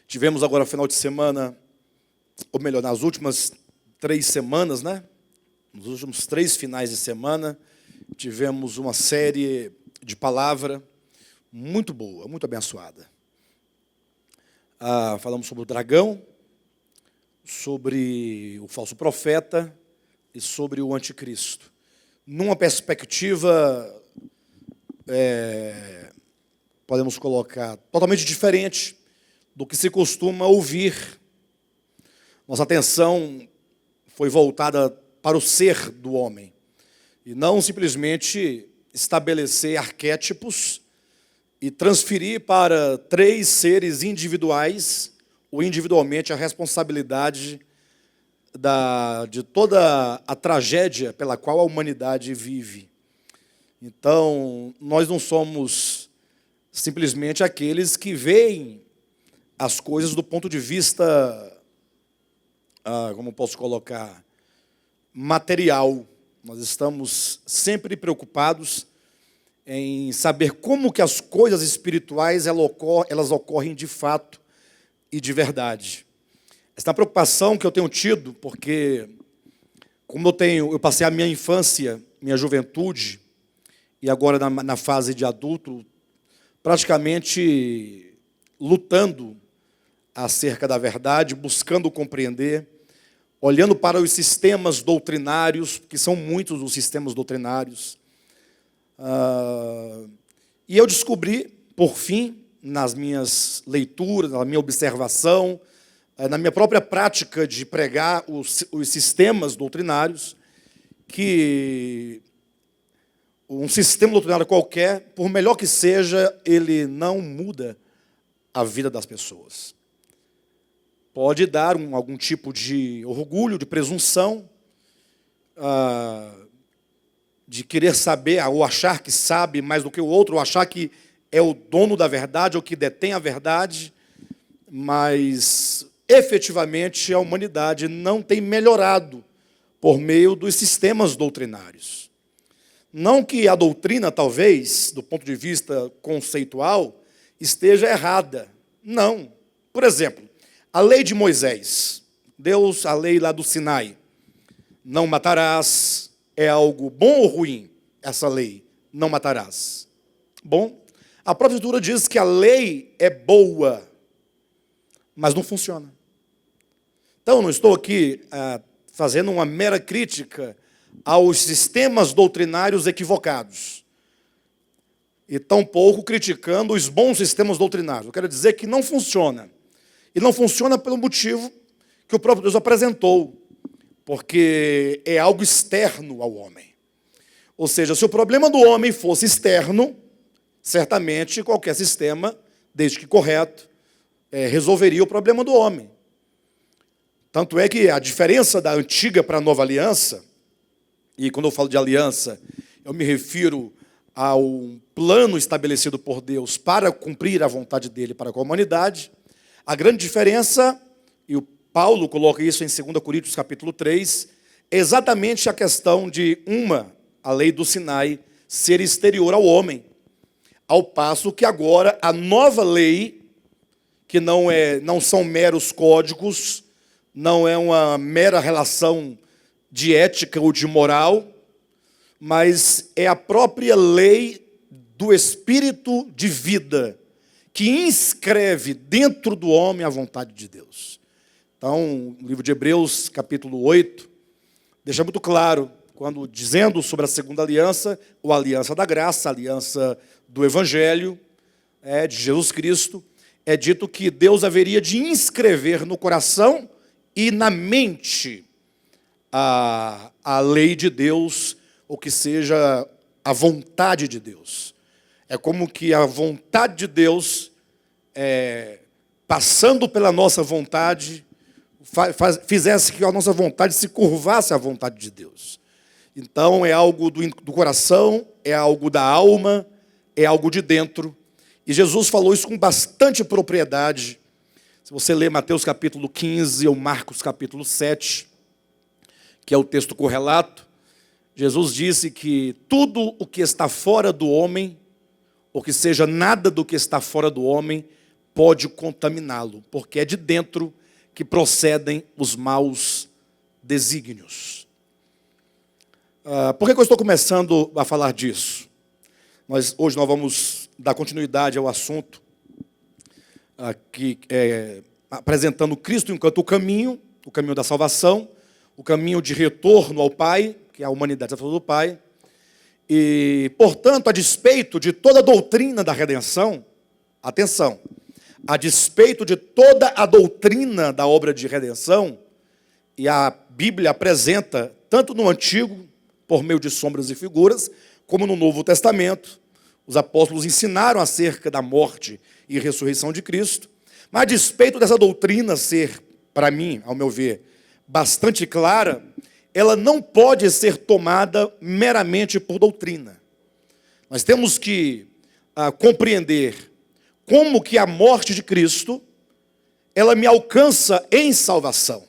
Tivemos agora final de semana, ou melhor, nas últimas 3 semanas, né? Nos últimos 3 finais de semana, tivemos uma série de palavra muito boa, muito abençoada. Falamos sobre o dragão, sobre o falso profeta e sobre o anticristo. Numa perspectiva, podemos colocar, totalmente diferente do que se costuma ouvir. Nossa atenção foi voltada para o ser do homem, e não simplesmente estabelecer arquétipos e transferir para 3 seres individuais, ou individualmente, a responsabilidade de toda a tragédia pela qual a humanidade vive. Então, nós não somos simplesmente aqueles que veem as coisas do ponto de vista, como posso colocar, material. Nós estamos sempre preocupados em saber como que as coisas espirituais elas ocorrem de fato e de verdade. Essa é uma preocupação que eu tenho tido, porque como eu passei a minha infância, minha juventude, e agora na fase de adulto, praticamente lutando acerca da verdade, buscando compreender, olhando para os sistemas doutrinários, que são muitos os sistemas doutrinários. E eu descobri, por fim, nas minhas leituras, na minha observação, na minha própria prática de pregar os sistemas doutrinários, que um sistema doutrinário qualquer, por melhor que seja, ele não muda a vida das pessoas. Pode dar algum tipo de orgulho, de presunção, de querer saber, ou achar que sabe mais do que o outro, ou achar que é o dono da verdade, ou que detém a verdade, mas, efetivamente, a humanidade não tem melhorado por meio dos sistemas doutrinários. Não que a doutrina, talvez, do ponto de vista conceitual, esteja errada. Não. Por exemplo, a lei de Moisés, a lei lá do Sinai, não matarás, é algo bom ou ruim, essa lei, não matarás? Bom, a própria Escritura diz que a lei é boa, mas não funciona. Então, não estou aqui fazendo uma mera crítica aos sistemas doutrinários equivocados, e tampouco criticando os bons sistemas doutrinários. Eu quero dizer que não funciona. E não funciona pelo motivo que o próprio Deus apresentou, porque é algo externo ao homem. Ou seja, se o problema do homem fosse externo, certamente qualquer sistema, desde que correto, resolveria o problema do homem. Tanto é que a diferença da antiga para a nova aliança, e quando eu falo de aliança, eu me refiro ao plano estabelecido por Deus para cumprir a vontade dele para com a humanidade. A grande diferença, e o Paulo coloca isso em 2 Coríntios capítulo 3, é exatamente a questão de a lei do Sinai, ser exterior ao homem. Ao passo que agora a nova lei, que não são meros códigos, não é uma mera relação de ética ou de moral, mas é a própria lei do Espírito de vida, que inscreve dentro do homem a vontade de Deus. Então, o livro de Hebreus, capítulo 8, deixa muito claro, quando dizendo sobre a segunda aliança, ou a aliança da graça, a aliança do Evangelho, de Jesus Cristo, é dito que Deus haveria de inscrever no coração e na mente a lei de Deus, ou que seja a vontade de Deus. É como que a vontade de Deus, passando pela nossa vontade, fizesse que a nossa vontade se curvasse à vontade de Deus. Então, é algo do coração, é algo da alma, é algo de dentro. E Jesus falou isso com bastante propriedade. Se você ler Mateus capítulo 15 ou Marcos capítulo 7, que é o texto correlato, Jesus disse que tudo o que está fora do homem, ou que seja nada do que está fora do homem, pode contaminá-lo, porque é de dentro que procedem os maus desígnios. Por que eu estou começando a falar disso? Hoje nós vamos dar continuidade ao assunto apresentando Cristo enquanto o caminho da salvação, o caminho de retorno ao Pai, que é a humanidade está falando do Pai. E, portanto, a despeito de toda a doutrina da redenção, atenção, a despeito de toda a doutrina da obra de redenção, e a Bíblia apresenta, tanto no Antigo, por meio de sombras e figuras, como no Novo Testamento, os apóstolos ensinaram acerca da morte e ressurreição de Cristo, mas a despeito dessa doutrina ser, para mim, ao meu ver, bastante clara, ela não pode ser tomada meramente por doutrina. Nós temos que compreender como que a morte de Cristo, ela me alcança em salvação.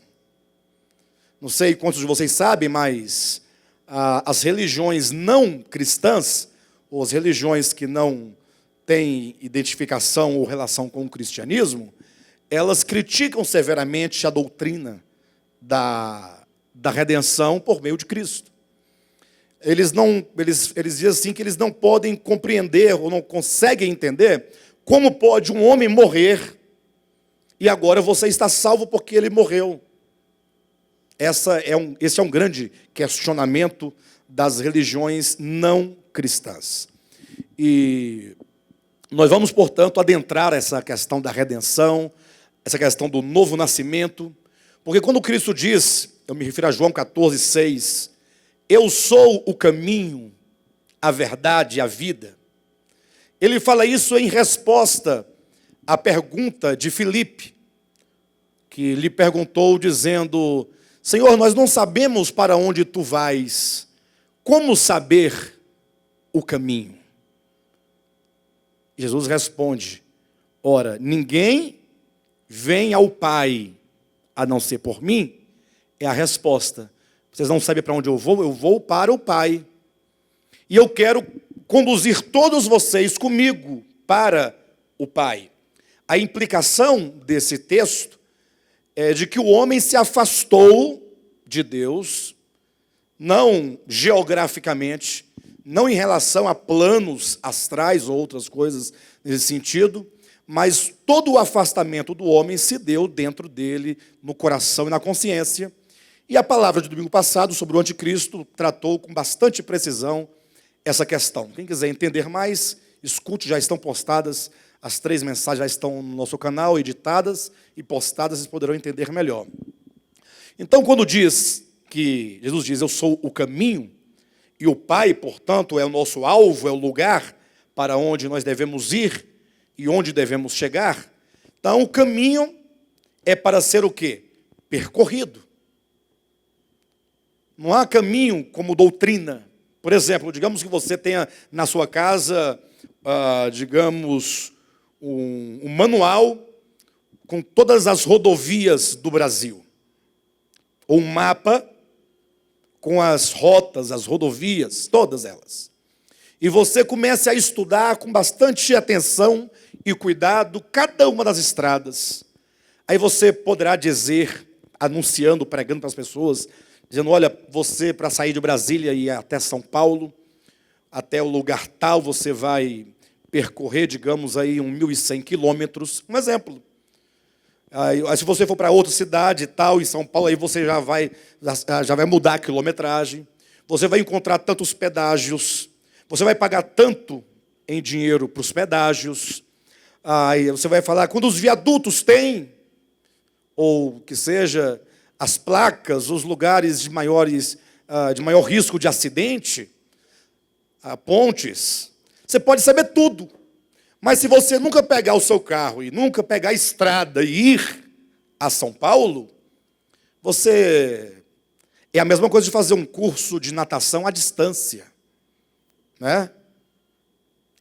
Não sei quantos de vocês sabem, mas as religiões não cristãs, ou as religiões que não têm identificação ou relação com o cristianismo, elas criticam severamente a doutrina da redenção por meio de Cristo. Eles dizem assim que eles não podem compreender ou não conseguem entender como pode um homem morrer e agora você está salvo porque ele morreu. Esse é um grande questionamento das religiões não cristãs. E nós vamos, portanto, adentrar essa questão da redenção, essa questão do novo nascimento, porque quando Cristo diz, eu me refiro a João 14:6, eu sou o caminho, a verdade e a vida, ele fala isso em resposta à pergunta de Filipe, que lhe perguntou dizendo, Senhor, nós não sabemos para onde tu vais, como saber o caminho? Jesus responde, ora, ninguém vem ao Pai a não ser por mim? É a resposta. Vocês não sabem para onde eu vou para o Pai. E eu quero conduzir todos vocês comigo para o Pai. A implicação desse texto é de que o homem se afastou de Deus, não geograficamente, não em relação a planos astrais ou outras coisas nesse sentido, mas todo o afastamento do homem se deu dentro dele, no coração e na consciência. E a palavra de domingo passado sobre o anticristo tratou com bastante precisão essa questão. Quem quiser entender mais, escute, já estão postadas, as 3 mensagens já estão no nosso canal, editadas e postadas, vocês poderão entender melhor. Então, quando Jesus diz, eu sou o caminho, e o Pai, portanto, é o nosso alvo, é o lugar para onde nós devemos ir e onde devemos chegar. Então, o caminho é para ser o quê? Percorrido. Não há caminho como doutrina. Por exemplo, digamos que você tenha na sua casa, um manual com todas as rodovias do Brasil. Ou um mapa com as rotas, as rodovias, todas elas. E você comece a estudar com bastante atenção e cuidado cada uma das estradas. Aí você poderá dizer, anunciando, pregando para as pessoas, dizendo, olha, você para sair de Brasília e ir até São Paulo, até o lugar tal, você vai percorrer, digamos aí, 1.100 quilômetros. Um exemplo. Aí, se você for para outra cidade e tal, em São Paulo, aí você já vai mudar a quilometragem. Você vai encontrar tantos pedágios. Você vai pagar tanto em dinheiro para os pedágios. Aí você vai falar, quando os viadutos têm, ou que seja, as placas, os lugares de maior risco de acidente, pontes, você pode saber tudo. Mas se você nunca pegar o seu carro e nunca pegar a estrada e ir a São Paulo, é a mesma coisa de fazer um curso de natação à distância, né?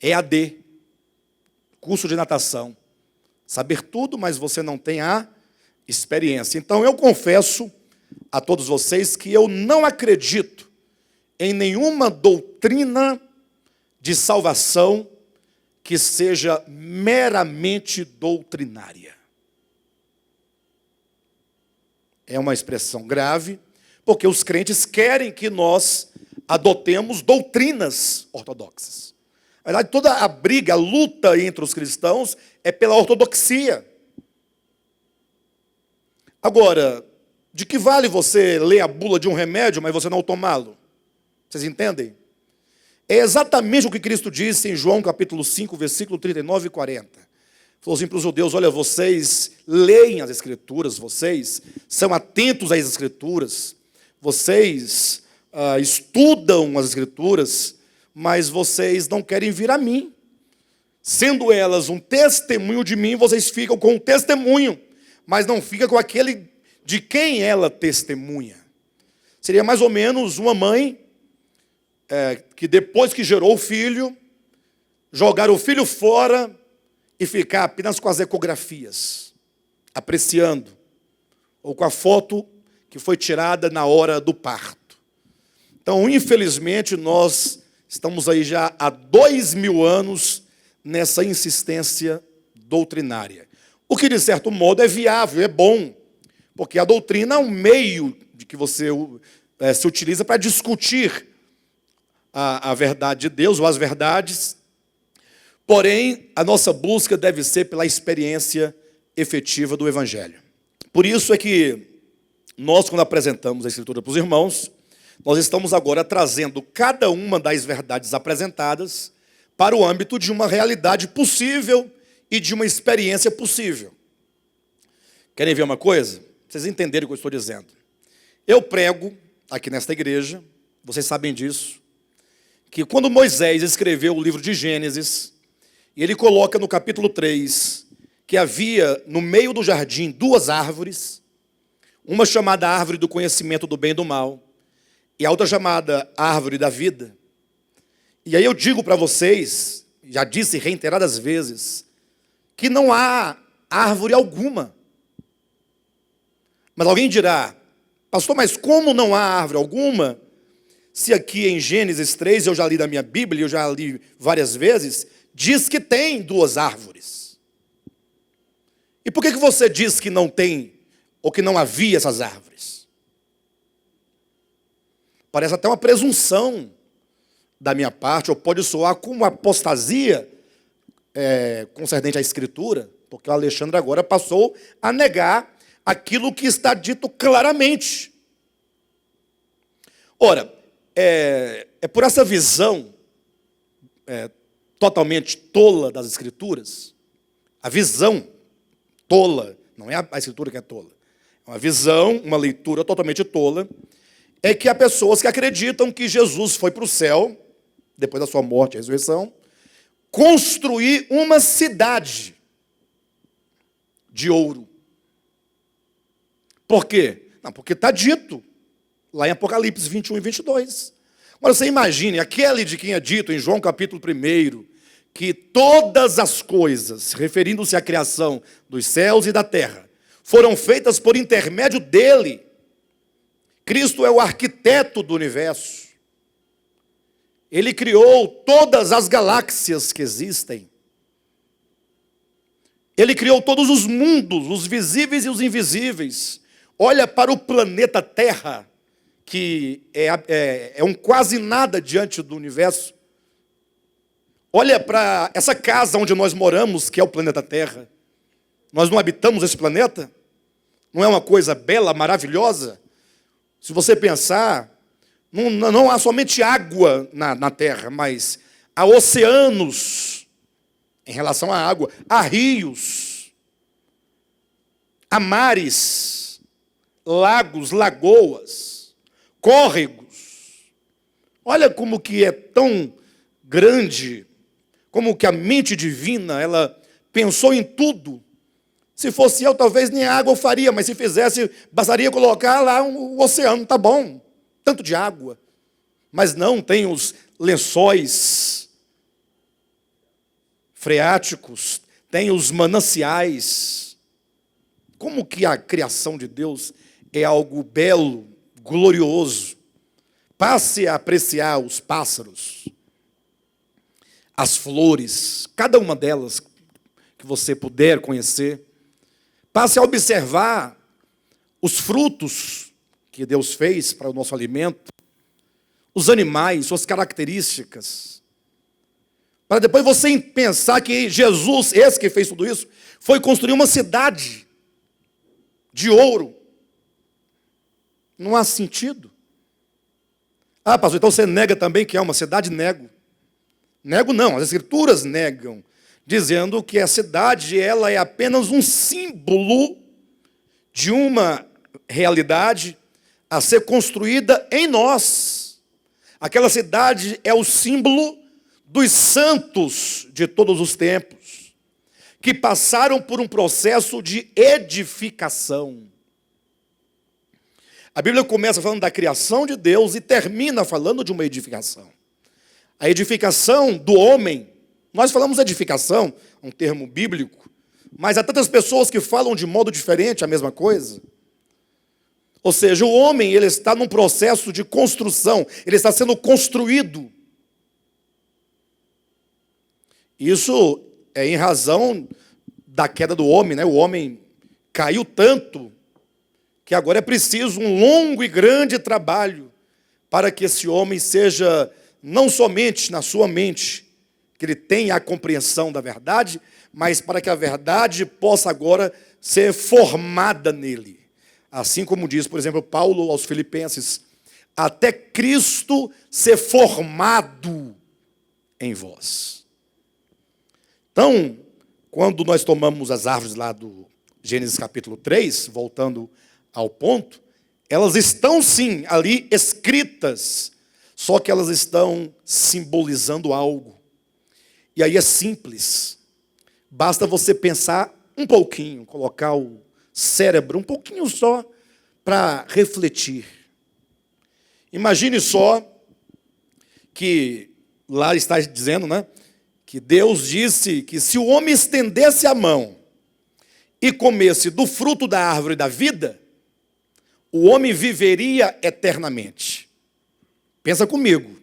EAD, curso de natação. Saber tudo, mas você não tem a experiência. Então, eu confesso a todos vocês que eu não acredito em nenhuma doutrina de salvação que seja meramente doutrinária. É uma expressão grave, porque os crentes querem que nós adotemos doutrinas ortodoxas. Na verdade, toda a briga, a luta entre os cristãos é pela ortodoxia. Agora, de que vale você ler a bula de um remédio, mas você não tomá-lo? Vocês entendem? É exatamente o que Cristo disse em João capítulo 5, versículo 39 e 40. Falou assim para os judeus: olha, vocês leem as Escrituras, vocês são atentos às Escrituras, vocês estudam as Escrituras, mas vocês não querem vir a mim. Sendo elas um testemunho de mim, vocês ficam com o testemunho, mas não ficam com aquele de quem ela testemunha. Seria mais ou menos uma mãe que depois que gerou o filho, jogar o filho fora e ficar apenas com as ecografias, apreciando, ou com a foto que foi tirada na hora do parto. Então, infelizmente, nós estamos aí já há 2000 anos nessa insistência doutrinária. O que, de certo modo, é viável, é bom, porque a doutrina é um meio de que você se utiliza para discutir a verdade de Deus, ou as verdades. Porém, a nossa busca deve ser pela experiência efetiva do Evangelho. Por isso é que nós, quando apresentamos a Escritura para os irmãos, nós estamos agora trazendo cada uma das verdades apresentadas para o âmbito de uma realidade possível e de uma experiência possível. Querem ver uma coisa? Vocês entenderem o que eu estou dizendo. Eu prego aqui nesta igreja, vocês sabem disso, que quando Moisés escreveu o livro de Gênesis, e ele coloca no capítulo 3, que havia no meio do jardim 2 árvores, uma chamada árvore do conhecimento do bem e do mal, e a outra chamada árvore da vida. E aí eu digo para vocês, já disse reiteradas vezes, que não há árvore alguma. Mas alguém dirá: pastor, mas como não há árvore alguma? Se aqui em Gênesis 3, eu já li da minha Bíblia, eu já li várias vezes, diz que tem 2 árvores. E por que você diz que não tem, ou que não havia essas árvores? Parece até uma presunção da minha parte, ou pode soar como uma apostasia concernente à Escritura, porque o Alexandre agora passou a negar aquilo que está dito claramente. Ora, é por essa visão totalmente tola das Escrituras, a visão tola, não é a Escritura que é tola, é uma visão, uma leitura totalmente tola, é que há pessoas que acreditam que Jesus foi para o céu, depois da sua morte e ressurreição, construir uma cidade de ouro. Por quê? Não, porque está dito lá em Apocalipse 21 e 22. Agora você imagine, aquele de quem é dito em João capítulo 1, que todas as coisas, referindo-se à criação dos céus e da terra, foram feitas por intermédio dele. Cristo é o arquiteto do universo. Ele criou todas as galáxias que existem. Ele criou todos os mundos, os visíveis e os invisíveis. Olha para o planeta Terra, que é um quase nada diante do universo. Olha para essa casa onde nós moramos, que é o planeta Terra. Nós não habitamos esse planeta? Não é uma coisa bela, maravilhosa? Se você pensar, não há somente água na Terra, mas há oceanos em relação à água, há rios, há mares, lagos, lagoas, córregos. Olha como que é tão grande, como que a mente divina, ela pensou em tudo. Se fosse eu, talvez nem água eu faria, mas se fizesse, bastaria colocar lá um oceano, tá bom, tanto de água. Mas não, tem os lençóis freáticos, tem os mananciais. Como que a criação de Deus é algo belo, glorioso. Passe a apreciar os pássaros. as flores, cada uma delas que você puder conhecer. Passe a observar os frutos que Deus fez para o nosso alimento, os animais, suas características, para depois você pensar que Jesus, esse que fez tudo isso, foi construir uma cidade de ouro. Não há sentido. Ah, pastor, então você nega também que é uma cidade? Nego. Nego não, as escrituras negam, dizendo que a cidade ela é apenas um símbolo de uma realidade a ser construída em nós. Aquela cidade é o símbolo dos santos de todos os tempos, que passaram por um processo de edificação. A Bíblia começa falando da criação de Deus e termina falando de uma edificação. A edificação do homem, nós falamos edificação, um termo bíblico, mas há tantas pessoas que falam de modo diferente a mesma coisa. Ou seja, o homem ele está num processo de construção, ele está sendo construído. Isso é em razão da queda do homem, né? O homem caiu tanto que agora é preciso um longo e grande trabalho para que esse homem seja, não somente na sua mente, que ele tenha a compreensão da verdade, mas para que a verdade possa agora ser formada nele. Assim como diz, por exemplo, Paulo aos Filipenses, até Cristo ser formado em vós. Então, quando nós tomamos as árvores lá do Gênesis capítulo 3, voltando ao ponto, elas estão sim ali escritas, só que elas estão simbolizando algo. E aí é simples, basta você pensar um pouquinho, colocar o cérebro um pouquinho só para refletir. Imagine só que lá está dizendo, né, que Deus disse que se o homem estendesse a mão e comesse do fruto da árvore da vida, o homem viveria eternamente. Pensa comigo.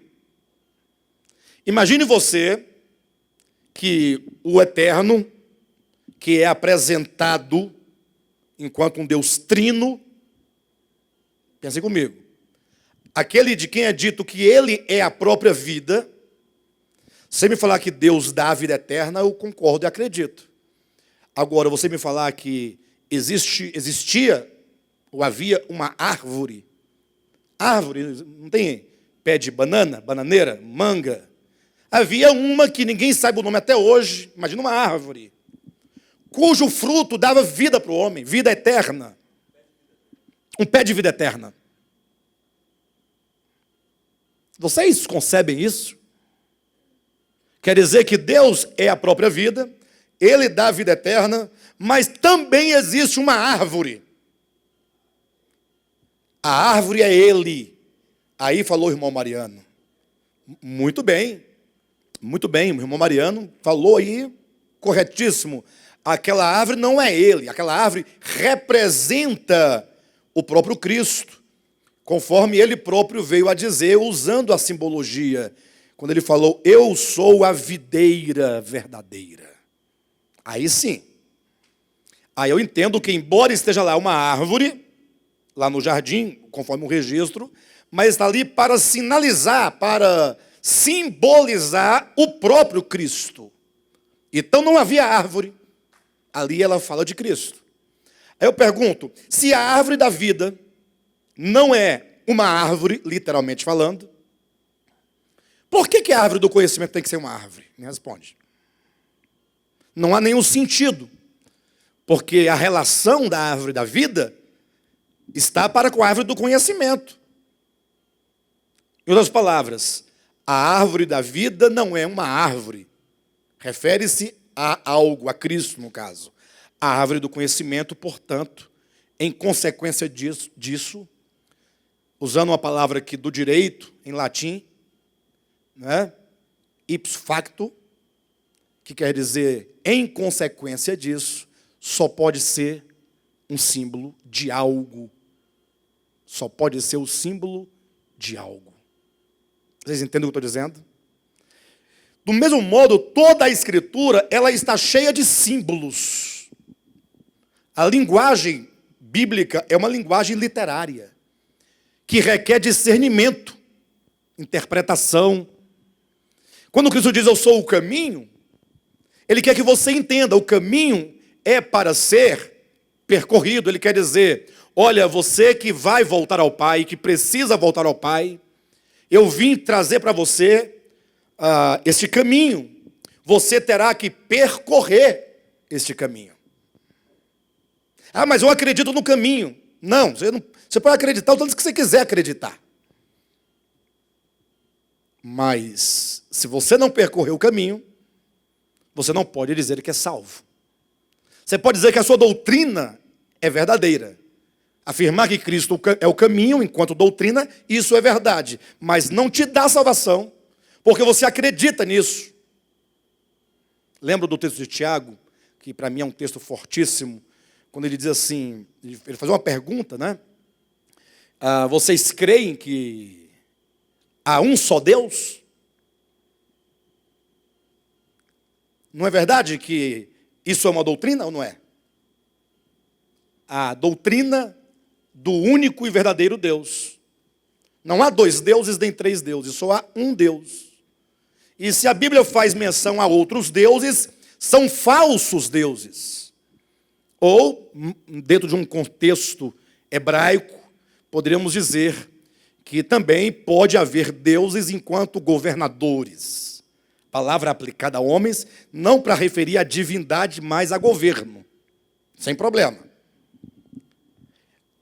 Imagine você que o eterno, que é apresentado enquanto um Deus trino, pense comigo, aquele de quem é dito que ele é a própria vida, você me falar que Deus dá a vida eterna, eu concordo e acredito. Agora, você me falar que existia ou havia uma árvore, não tem pé de banana, bananeira, manga, havia uma que ninguém sabe o nome até hoje, imagina uma árvore, cujo fruto dava vida para o homem, vida eterna. Um pé de vida eterna. Vocês concebem isso? Quer dizer que Deus é a própria vida, Ele dá a vida eterna, mas também existe uma árvore. A árvore é Ele. Aí falou o irmão Mariano. Muito bem, o irmão Mariano falou aí, corretíssimo. Aquela árvore não é Ele, aquela árvore representa o próprio Cristo, conforme Ele próprio veio a dizer, usando a simbologia, quando Ele falou, eu sou a videira verdadeira. Aí sim. Aí eu entendo que, embora esteja lá uma árvore, lá no jardim, conforme o registro, mas está ali para sinalizar, para simbolizar o próprio Cristo. Então não havia árvore. Ali ela fala de Cristo. Aí eu pergunto, se a árvore da vida não é uma árvore, literalmente falando, por que a árvore do conhecimento tem que ser uma árvore? Me responde. Não há nenhum sentido, porque a relação da árvore da vida está para com a árvore do conhecimento. Em outras palavras, a árvore da vida não é uma árvore. Refere-se a algo, a Cristo no caso. A árvore do conhecimento, portanto, em consequência disso, usando uma palavra aqui do direito, em latim, né? Ipso facto, que quer dizer, em consequência disso, só pode ser um símbolo de algo. Só pode ser o símbolo de algo. Vocês entendem o que eu estou dizendo? Do mesmo modo, toda a Escritura, ela está cheia de símbolos. A linguagem bíblica é uma linguagem literária, que requer discernimento, interpretação. Quando Cristo diz, eu sou o caminho, Ele quer que você entenda, o caminho é para ser percorrido. Ele quer dizer, olha, você que vai voltar ao Pai, que precisa voltar ao Pai, eu vim trazer para você este caminho. Você terá que percorrer este caminho. Ah, mas eu acredito no caminho. Não, você pode acreditar o tanto que você quiser acreditar. Mas, se você não percorrer o caminho, você não pode dizer que é salvo. Você pode dizer que a sua doutrina é verdadeira. Afirmar que Cristo é o caminho enquanto doutrina, isso é verdade. Mas não te dá salvação, porque você acredita nisso. Lembro do texto de Tiago, que para mim é um texto fortíssimo, quando ele diz assim, ele faz uma pergunta, né? Vocês creem que há um só Deus? Não é verdade que isso é uma doutrina ou não é? A doutrina do único e verdadeiro Deus. Não há dois deuses nem três deuses, só há um Deus. E se a Bíblia faz menção a outros deuses, são falsos deuses. Ou, dentro de um contexto hebraico, poderíamos dizer que também pode haver deuses enquanto governadores. Palavra aplicada a homens, não para referir a divindade, mas a governo. Sem problema.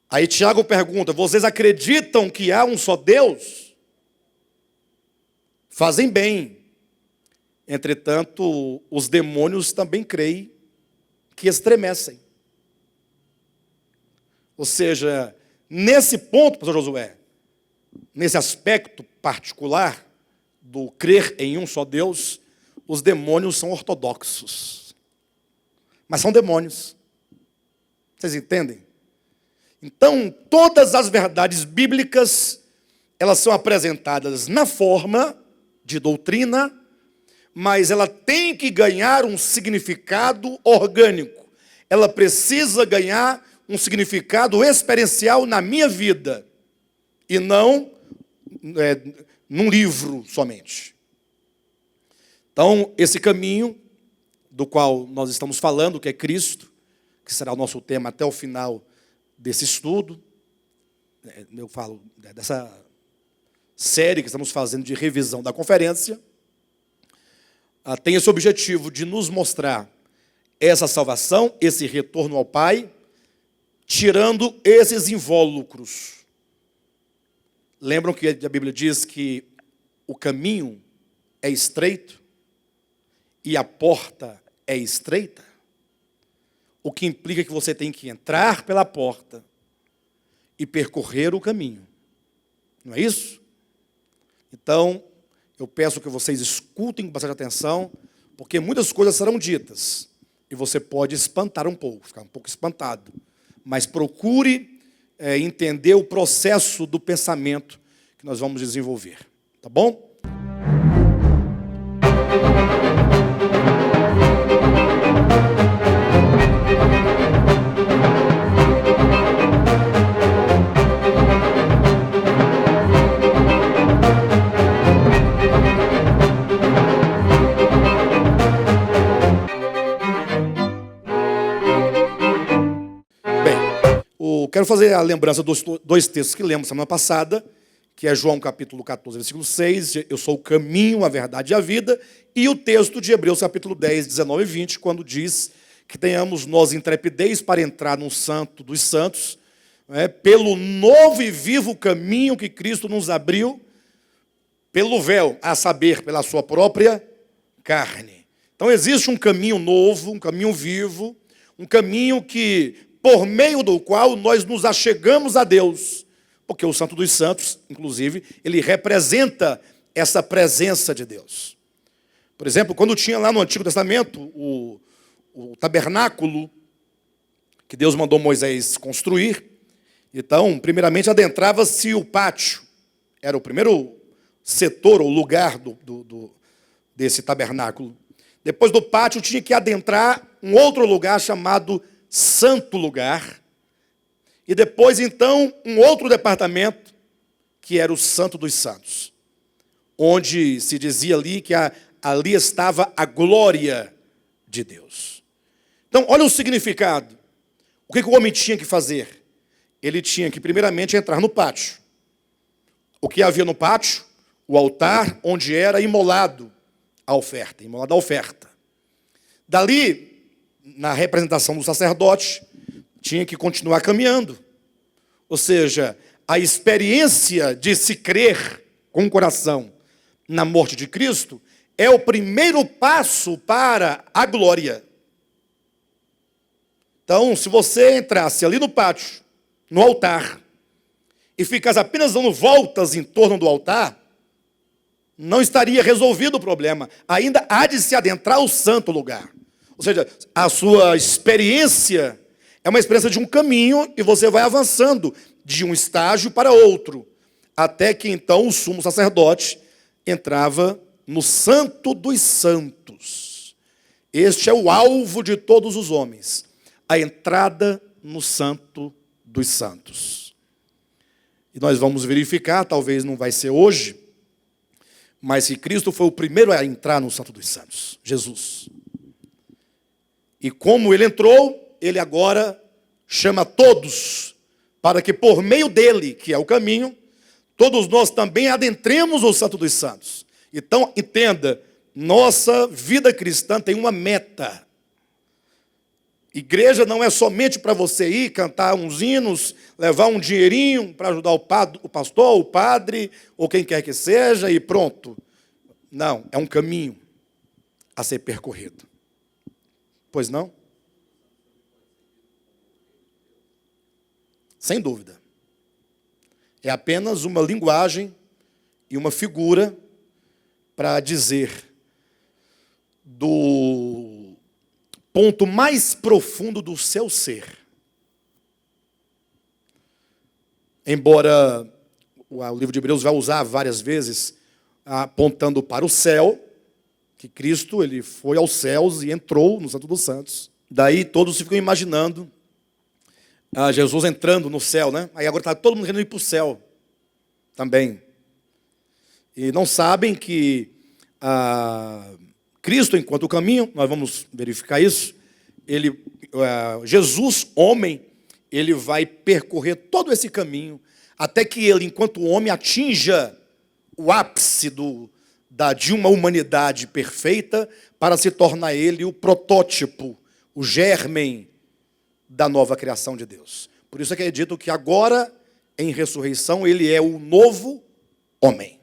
Aí Tiago pergunta, vocês acreditam que há um só Deus? Fazem bem. Entretanto, os demônios também creem que estremecem. Ou seja, nesse ponto, pastor Josué, nesse aspecto particular do crer em um só Deus, os demônios são ortodoxos. Mas são demônios. Vocês entendem? Então, todas as verdades bíblicas, elas são apresentadas na forma de doutrina, mas ela tem que ganhar um significado orgânico. Ela precisa ganhar um significado experiencial na minha vida, e não num livro somente. Então, esse caminho do qual nós estamos falando, que é Cristo, que será o nosso tema até o final desse estudo, eu falo dessa série que estamos fazendo de revisão da conferência, tem esse objetivo de nos mostrar essa salvação, esse retorno ao Pai, tirando esses invólucros. Lembram que a Bíblia diz que o caminho é estreito e a porta é estreita? O que implica que você tem que entrar pela porta e percorrer o caminho. Não é isso? Então, eu peço que vocês escutem com bastante atenção, porque muitas coisas serão ditas e você pode espantar um pouco, ficar um pouco espantado. Mas procure entender o processo do pensamento que nós vamos desenvolver. Tá bom? Quero fazer a lembrança dos dois textos que lemos semana passada, que é João capítulo 14, versículo 6, eu sou o caminho, a verdade e a vida, e o texto de Hebreus capítulo 10, 19 e 20, quando diz que tenhamos nós intrepidez para entrar no santo dos santos, pelo novo e vivo caminho que Cristo nos abriu, pelo véu, a saber, pela sua própria carne. Então existe um caminho novo, um caminho vivo, um caminho que, por meio do qual nós nos achegamos a Deus, porque o Santo dos Santos, inclusive, ele representa essa presença de Deus. Por exemplo, quando tinha lá no Antigo Testamento o tabernáculo que Deus mandou Moisés construir, então, primeiramente, adentrava-se o pátio, era o primeiro setor ou lugar desse tabernáculo. Depois do pátio tinha que adentrar um outro lugar chamado Santo Lugar. E depois, então, um outro departamento, que era o Santo dos Santos, onde se dizia ali que ali estava a glória de Deus. Então, olha o significado. O que o homem tinha que fazer? Ele tinha que, primeiramente, entrar no pátio. O que havia no pátio? O altar onde era imolado a oferta. Imolada a oferta. Dali, na representação do sacerdote, tinha que continuar caminhando. Ou seja, a experiência de se crer com o coração na morte de Cristo é o primeiro passo para a glória. Então, se você entrasse ali no pátio, no altar, e ficasse apenas dando voltas em torno do altar, não estaria resolvido o problema. Ainda há de se adentrar o santo lugar. Ou seja, a sua experiência é uma experiência de um caminho e você vai avançando de um estágio para outro, até que então o sumo sacerdote entrava no Santo dos Santos. Este é o alvo de todos os homens, a entrada no Santo dos Santos. E nós vamos verificar, talvez não vai ser hoje, mas que Cristo foi o primeiro a entrar no Santo dos Santos, Jesus. E como ele entrou, ele agora chama todos, para que por meio dele, que é o caminho, todos nós também adentremos o Santo dos Santos. Então, entenda, nossa vida cristã tem uma meta. Igreja não é somente para você ir cantar uns hinos, levar um dinheirinho para ajudar o pastor, o padre, ou quem quer que seja, e pronto. Não, é um caminho a ser percorrido. Pois não? Sem dúvida. É apenas uma linguagem e uma figura para dizer do ponto mais profundo do seu ser. Embora o livro de Hebreus vai usar várias vezes apontando para o céu, que Cristo ele foi aos céus e entrou no Santo dos Santos. Daí todos ficam imaginando Jesus entrando no céu, né? Aí agora está todo mundo querendo ir para o céu também. E não sabem que Cristo, enquanto o caminho, nós vamos verificar isso, Jesus, homem, ele vai percorrer todo esse caminho, até que ele, enquanto homem, atinja o ápice de uma humanidade perfeita, para se tornar ele o protótipo, o germen da nova criação de Deus. Por isso é que é dito que agora, em ressurreição, ele é o novo homem.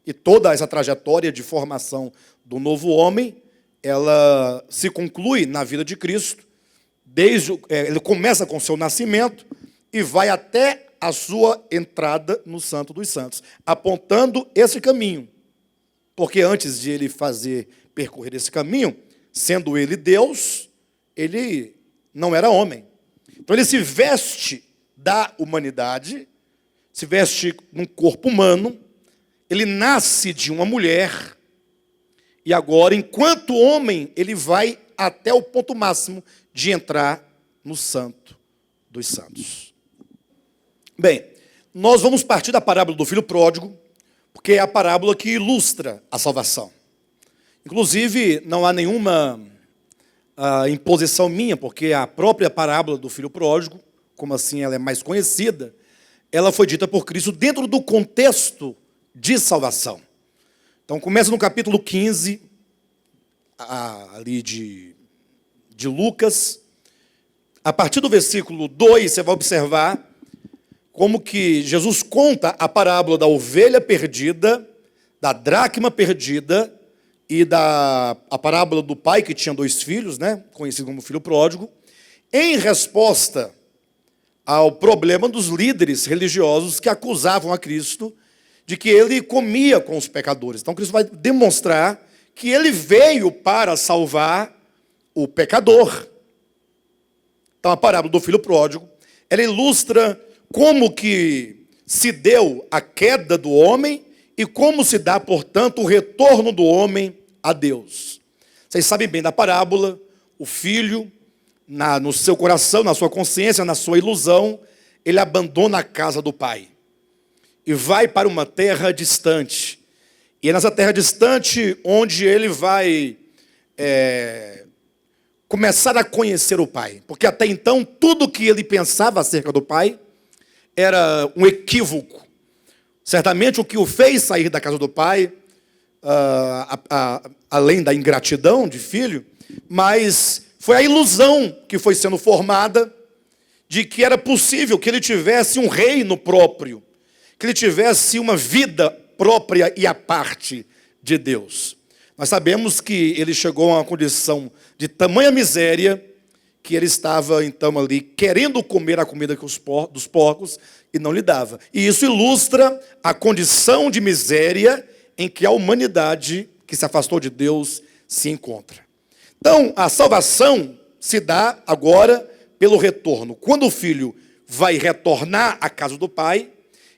E toda essa trajetória de formação do novo homem, ela se conclui na vida de Cristo, ele começa com o seu nascimento e vai até a sua entrada no Santo dos Santos, apontando esse caminho. Porque antes de ele percorrer esse caminho, sendo ele Deus, ele não era homem. Então ele se veste da humanidade, se veste num corpo humano, ele nasce de uma mulher, e agora, enquanto homem, ele vai até o ponto máximo de entrar no Santo dos Santos. Bem, nós vamos partir da parábola do filho pródigo, porque é a parábola que ilustra a salvação. Inclusive, não há nenhuma imposição minha, porque a própria parábola do filho pródigo, como assim ela é mais conhecida, ela foi dita por Cristo dentro do contexto de salvação. Então começa no capítulo 15, ali de Lucas. A partir do versículo 2, você vai observar como que Jesus conta a parábola da ovelha perdida, da dracma perdida, e a parábola do pai que tinha 2 filhos, né, conhecido como filho pródigo, em resposta ao problema dos líderes religiosos que acusavam a Cristo de que ele comia com os pecadores. Então Cristo vai demonstrar que ele veio para salvar o pecador. Então a parábola do filho pródigo, ela ilustra como que se deu a queda do homem e como se dá, portanto, o retorno do homem a Deus. Vocês sabem bem da parábola, o filho, no seu coração, na sua consciência, na sua ilusão, ele abandona a casa do pai e vai para uma terra distante. E é nessa terra distante onde ele vai começar a conhecer o pai. Porque até então, tudo que ele pensava acerca do pai era um equívoco. Certamente o que o fez sair da casa do pai, além da ingratidão de filho, mas foi a ilusão que foi sendo formada de que era possível que ele tivesse um reino próprio, que ele tivesse uma vida própria e à parte de Deus. Nós sabemos que ele chegou a uma condição de tamanha miséria que ele estava então ali querendo comer a comida dos porcos e não lhe dava. E isso ilustra a condição de miséria em que a humanidade que se afastou de Deus se encontra. Então, a salvação se dá agora pelo retorno. Quando o filho vai retornar à casa do pai,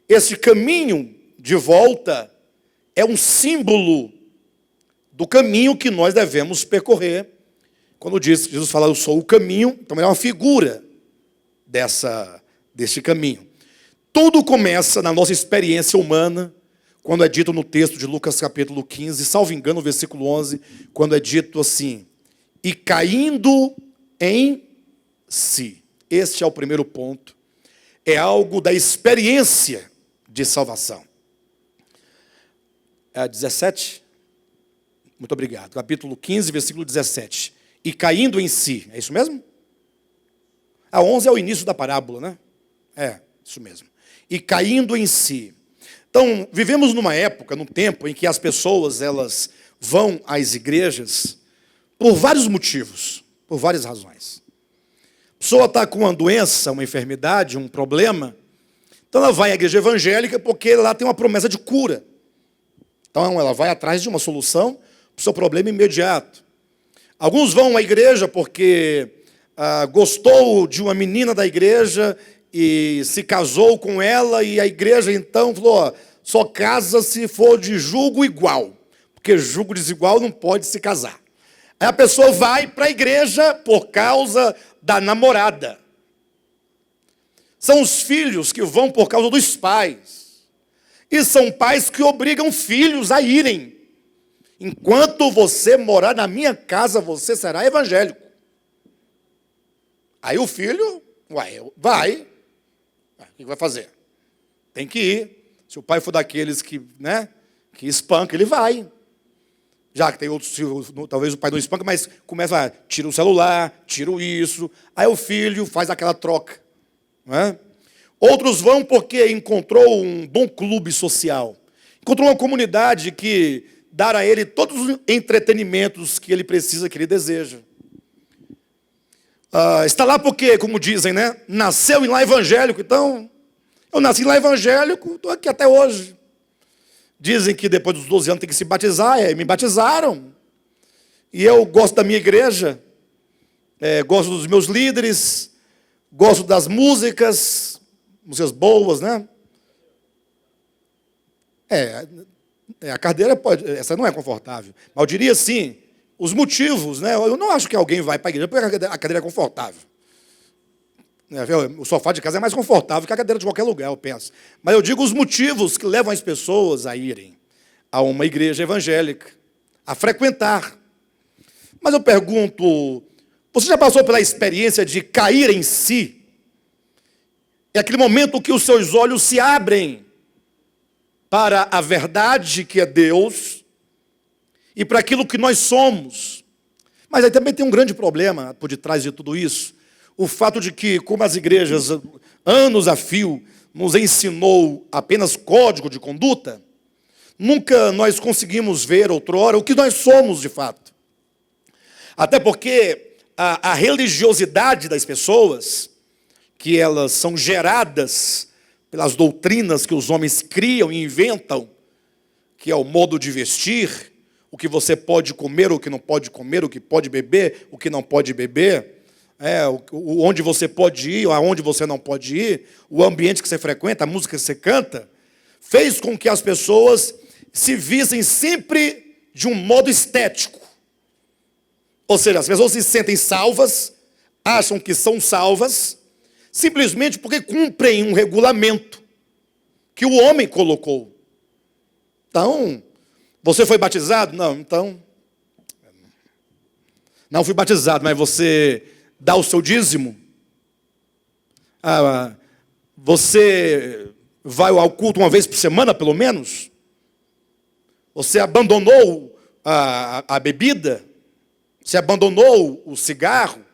esse caminho de volta é um símbolo do caminho que nós devemos percorrer. Quando Jesus fala, eu sou o caminho, então é uma figura deste caminho. Tudo começa na nossa experiência humana, quando é dito no texto de Lucas capítulo 15, salvo engano, versículo 11, quando é dito assim, e caindo em si. Este é o primeiro ponto. É algo da experiência de salvação. 17? Muito obrigado. Capítulo 15, versículo 17. E caindo em si. É isso mesmo? A 11 é o início da parábola, né? É, isso mesmo. E caindo em si. Então, vivemos numa época, num tempo, em que as pessoas, elas vão às igrejas por vários motivos, por várias razões. A pessoa está com uma doença, uma enfermidade, um problema, então ela vai à igreja evangélica porque lá tem uma promessa de cura. Então ela vai atrás de uma solução para o seu problema imediato. Alguns vão à igreja porque gostou de uma menina da igreja e se casou com ela, e a igreja então falou, só casa se for de julgo igual, porque julgo desigual não pode se casar. Aí a pessoa vai para a igreja por causa da namorada. São os filhos que vão por causa dos pais. E são pais que obrigam filhos a irem. Enquanto você morar na minha casa, você será evangélico. Aí o filho, vai. O que vai fazer? Tem que ir. Se o pai for daqueles que espanca, ele vai. Já que tem outros, talvez o pai não espanca, mas começa a tira o celular, tira isso. Aí o filho faz aquela troca. Não é? Outros vão porque encontrou um bom clube social. Encontrou uma comunidade que dá a ele todos os entretenimentos que ele precisa, que ele deseja. Está lá porque, como dizem, né? Nasceu em lá evangélico, então eu nasci lá evangélico, estou aqui até hoje. Dizem que depois dos 12 anos tem que se batizar, me batizaram. E eu gosto da minha igreja, gosto dos meus líderes, gosto das músicas boas, né? A cadeira essa não é confortável. Mas eu diria assim, os motivos, né? Eu não acho que alguém vai para a igreja porque a cadeira é confortável. O sofá de casa é mais confortável que a cadeira de qualquer lugar, eu penso. Mas eu digo os motivos que levam as pessoas a irem a uma igreja evangélica, a frequentar. Mas eu pergunto, você já passou pela experiência de cair em si? É aquele momento que os seus olhos se abrem para a verdade que é Deus e para aquilo que nós somos. Mas aí também tem um grande problema por detrás de tudo isso. O fato de que, como as igrejas, anos a fio, nos ensinou apenas código de conduta, nunca nós conseguimos ver outrora o que nós somos de fato. Até porque a religiosidade das pessoas, que elas são geradas pelas doutrinas que os homens criam e inventam, que é o modo de vestir, o que você pode comer, o que não pode comer, o que pode beber, o que não pode beber, onde você pode ir, aonde você não pode ir, o ambiente que você frequenta, a música que você canta, fez com que as pessoas se vissem sempre de um modo estético. Ou seja, as pessoas se sentem salvas, acham que são salvas, simplesmente porque cumprem um regulamento que o homem colocou. Então, você foi batizado? Não, então... Não fui batizado, mas você dá o seu dízimo? Você vai ao culto uma vez por semana, pelo menos? Você abandonou a bebida? Você abandonou o cigarro?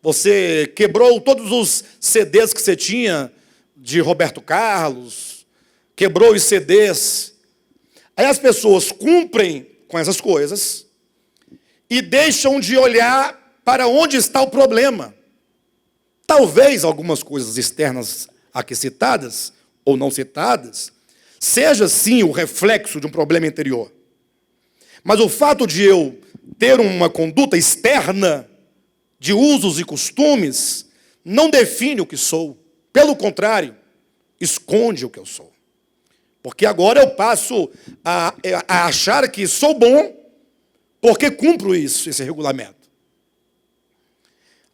Você quebrou todos os CDs que você tinha de Roberto Carlos? Quebrou os CDs? Aí as pessoas cumprem com essas coisas e deixam de olhar para onde está o problema. Talvez algumas coisas externas aqui citadas, ou não citadas, seja sim o reflexo de um problema interior. Mas o fato de eu ter uma conduta externa de usos e costumes não define o que sou. Pelo contrário, esconde o que eu sou. Porque agora eu passo a achar que sou bom porque cumpro esse regulamento.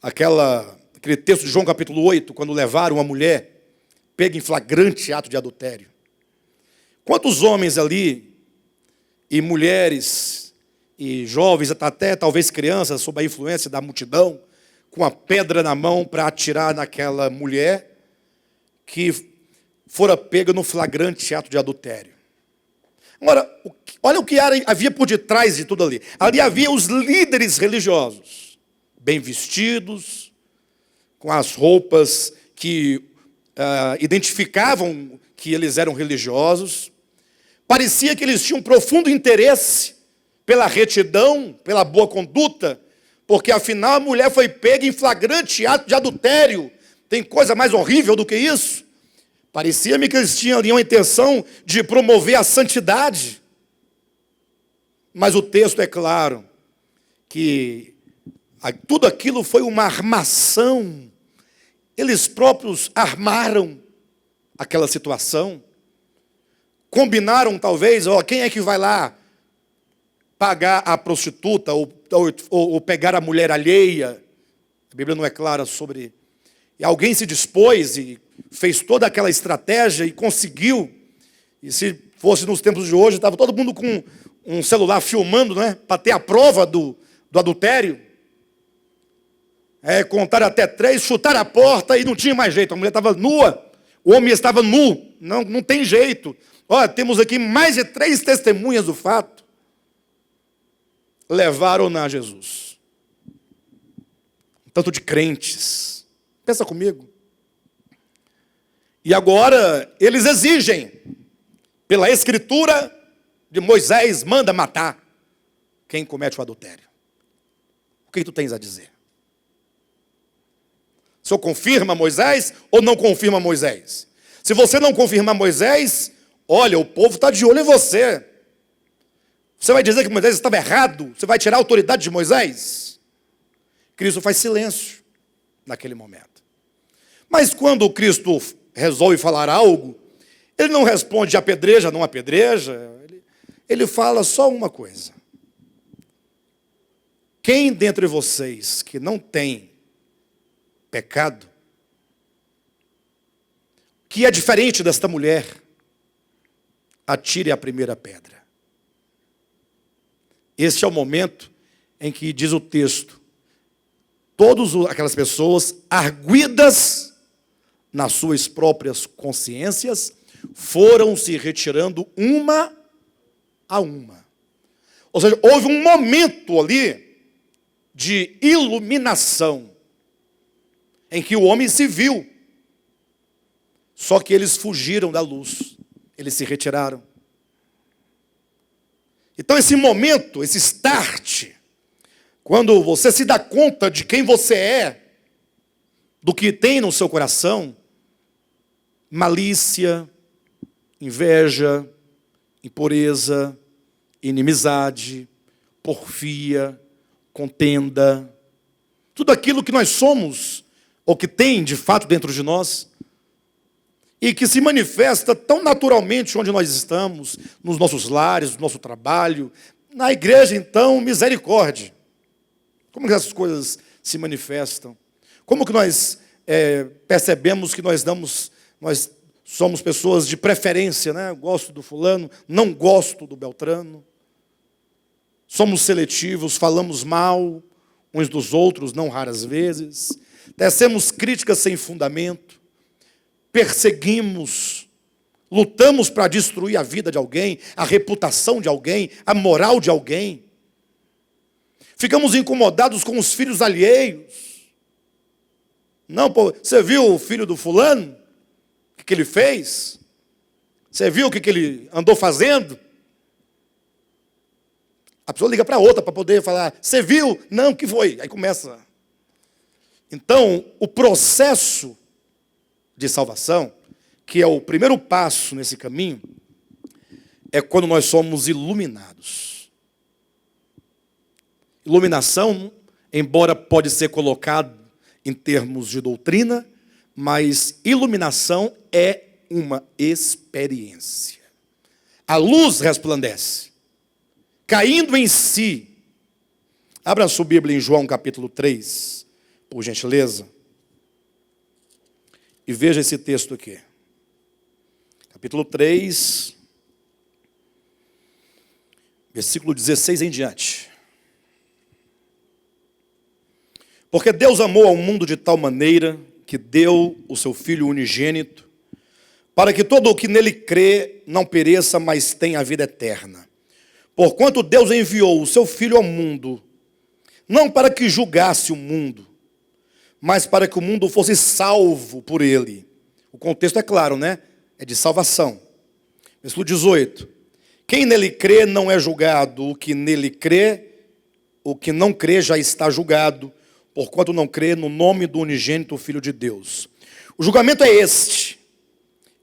Aquele texto de João capítulo 8, quando levaram uma mulher pega em flagrante ato de adultério. Quantos homens ali, e mulheres, e jovens, até talvez crianças, sob a influência da multidão, com a pedra na mão para atirar naquela mulher que fora pega no flagrante ato de adultério. Agora, olha o que havia por detrás de tudo ali. Ali havia os líderes religiosos, bem vestidos, com as roupas que identificavam que eles eram religiosos. Parecia que eles tinham um profundo interesse pela retidão, pela boa conduta, porque afinal a mulher foi pega em flagrante ato de adultério. Tem coisa mais horrível do que isso? Parecia-me que eles tinham ali uma intenção de promover a santidade. Mas o texto é claro que tudo aquilo foi uma armação. Eles próprios armaram aquela situação. Combinaram, talvez, quem é que vai lá pagar a prostituta ou pegar a mulher alheia. A Bíblia não é clara sobre... E alguém se dispôs e fez toda aquela estratégia e conseguiu. E se fosse nos tempos de hoje, estava todo mundo com um celular filmando, né? Para ter a prova do adultério. Contar até 3, chutar a porta e não tinha mais jeito. A mulher estava nua, o homem estava nu. Não tem jeito. Olha, temos aqui mais de 3 testemunhas do fato. Levaram-na a Jesus. Um tanto de crentes. Pensa comigo. E agora eles exigem, pela escritura de Moisés, manda matar quem comete o adultério. O que tu tens a dizer? O senhor confirma Moisés ou não confirma Moisés? Se você não confirmar Moisés, olha, o povo está de olho em você. Você vai dizer que Moisés estava errado? Você vai tirar a autoridade de Moisés? Cristo faz silêncio naquele momento. Mas quando Cristo resolve falar algo, ele não responde apedreja, não apedreja. Ele fala só uma coisa. Quem dentre vocês que não tem pecado, que é diferente desta mulher, atire a primeira pedra. Este é o momento em que diz o texto, todas aquelas pessoas arguidas nas suas próprias consciências, foram se retirando uma a uma. Ou seja, houve um momento ali de iluminação, em que o homem se viu. Só que eles fugiram da luz, eles se retiraram. Então esse momento, esse start, quando você se dá conta de quem você é, do que tem no seu coração, malícia, inveja, impureza, inimizade, porfia, contenda, tudo aquilo que nós somos, ou que tem de fato dentro de nós. e que se manifesta tão naturalmente onde nós estamos, nos nossos lares, no nosso trabalho, na igreja, então, misericórdia. Como que essas coisas se manifestam? Como que nós percebemos que nós somos pessoas de preferência, né? Gosto do fulano, não gosto do Beltrano. Somos seletivos, falamos mal uns dos outros, não raras vezes. Tecemos críticas sem fundamento. Perseguimos, lutamos para destruir a vida de alguém, a reputação de alguém, a moral de alguém. Ficamos incomodados com os filhos alheios. Não, pô, você viu o filho do fulano? O que ele fez? Você viu o que ele andou fazendo? A pessoa liga para outra para poder falar, você viu? Não, o que foi? Aí começa. Então, o processo de salvação, que é o primeiro passo nesse caminho, é quando nós somos iluminados. Iluminação, embora pode ser colocado em termos de doutrina, mas iluminação é uma experiência. A luz resplandece, caindo em si. Abra a sua Bíblia em João capítulo 3, por gentileza. E veja esse texto aqui. Capítulo 3, versículo 16 em diante. Porque Deus amou ao mundo de tal maneira que deu o seu Filho unigênito, para que todo o que nele crê não pereça, mas tenha a vida eterna. Porquanto Deus enviou o seu Filho ao mundo, não para que julgasse o mundo, mas para que o mundo fosse salvo por ele. O contexto é claro, né? É de salvação. Versículo 18. Quem nele crê não é julgado, o que nele crê, o que não crê já está julgado, porquanto não crê no nome do unigênito Filho de Deus. O julgamento é este,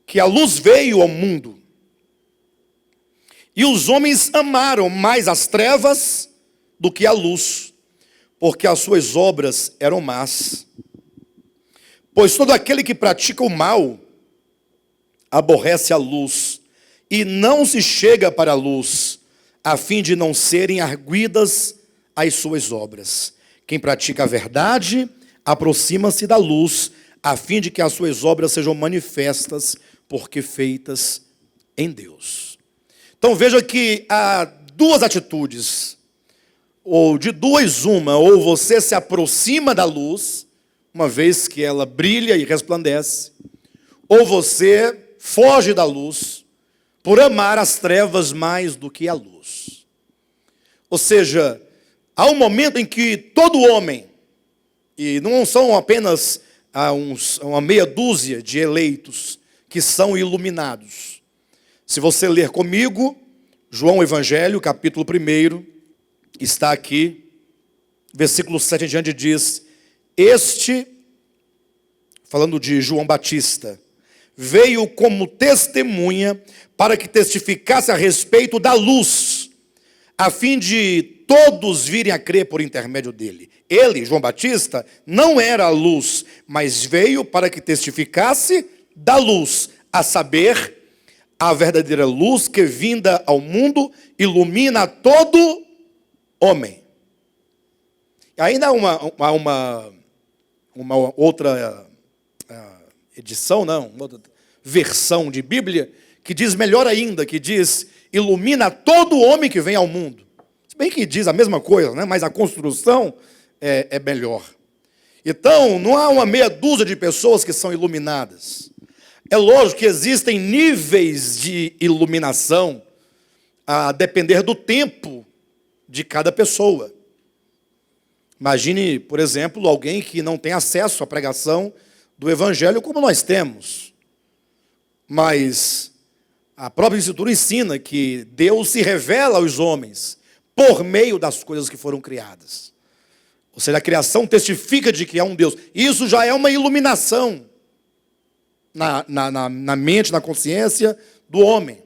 que a luz veio ao mundo, e os homens amaram mais as trevas do que a luz, porque as suas obras eram más. Pois todo aquele que pratica o mal aborrece a luz e não se chega para a luz, a fim de não serem arguidas as suas obras. Quem pratica a verdade aproxima-se da luz, a fim de que as suas obras sejam manifestas, porque feitas em Deus. Então veja que há duas atitudes, ou de duas uma, ou você se aproxima da luz, uma vez que ela brilha e resplandece, ou você foge da luz por amar as trevas mais do que a luz. Ou seja, há um momento em que todo homem, e não são apenas uma meia dúzia de eleitos que são iluminados. Se você ler comigo, João Evangelho, capítulo 1, está aqui, versículo 7 em diante diz, este, falando de João Batista, veio como testemunha para que testificasse a respeito da luz, a fim de todos virem a crer por intermédio dele. Ele, João Batista, não era a luz, mas veio para que testificasse da luz, a saber, a verdadeira luz que vinda ao mundo ilumina todo homem. Ainda há uma outra edição, não, uma outra versão de Bíblia, que diz melhor ainda, que diz, ilumina todo homem que vem ao mundo. Se bem que diz a mesma coisa, né? Mas a construção é melhor. Então, não há uma meia dúzia de pessoas que são iluminadas. É lógico que existem níveis de iluminação, a depender do tempo de cada pessoa. Imagine, por exemplo, alguém que não tem acesso à pregação do Evangelho como nós temos. Mas a própria Escritura ensina que Deus se revela aos homens por meio das coisas que foram criadas. Ou seja, a criação testifica de que há um Deus. Isso já é uma iluminação na mente, na consciência do homem.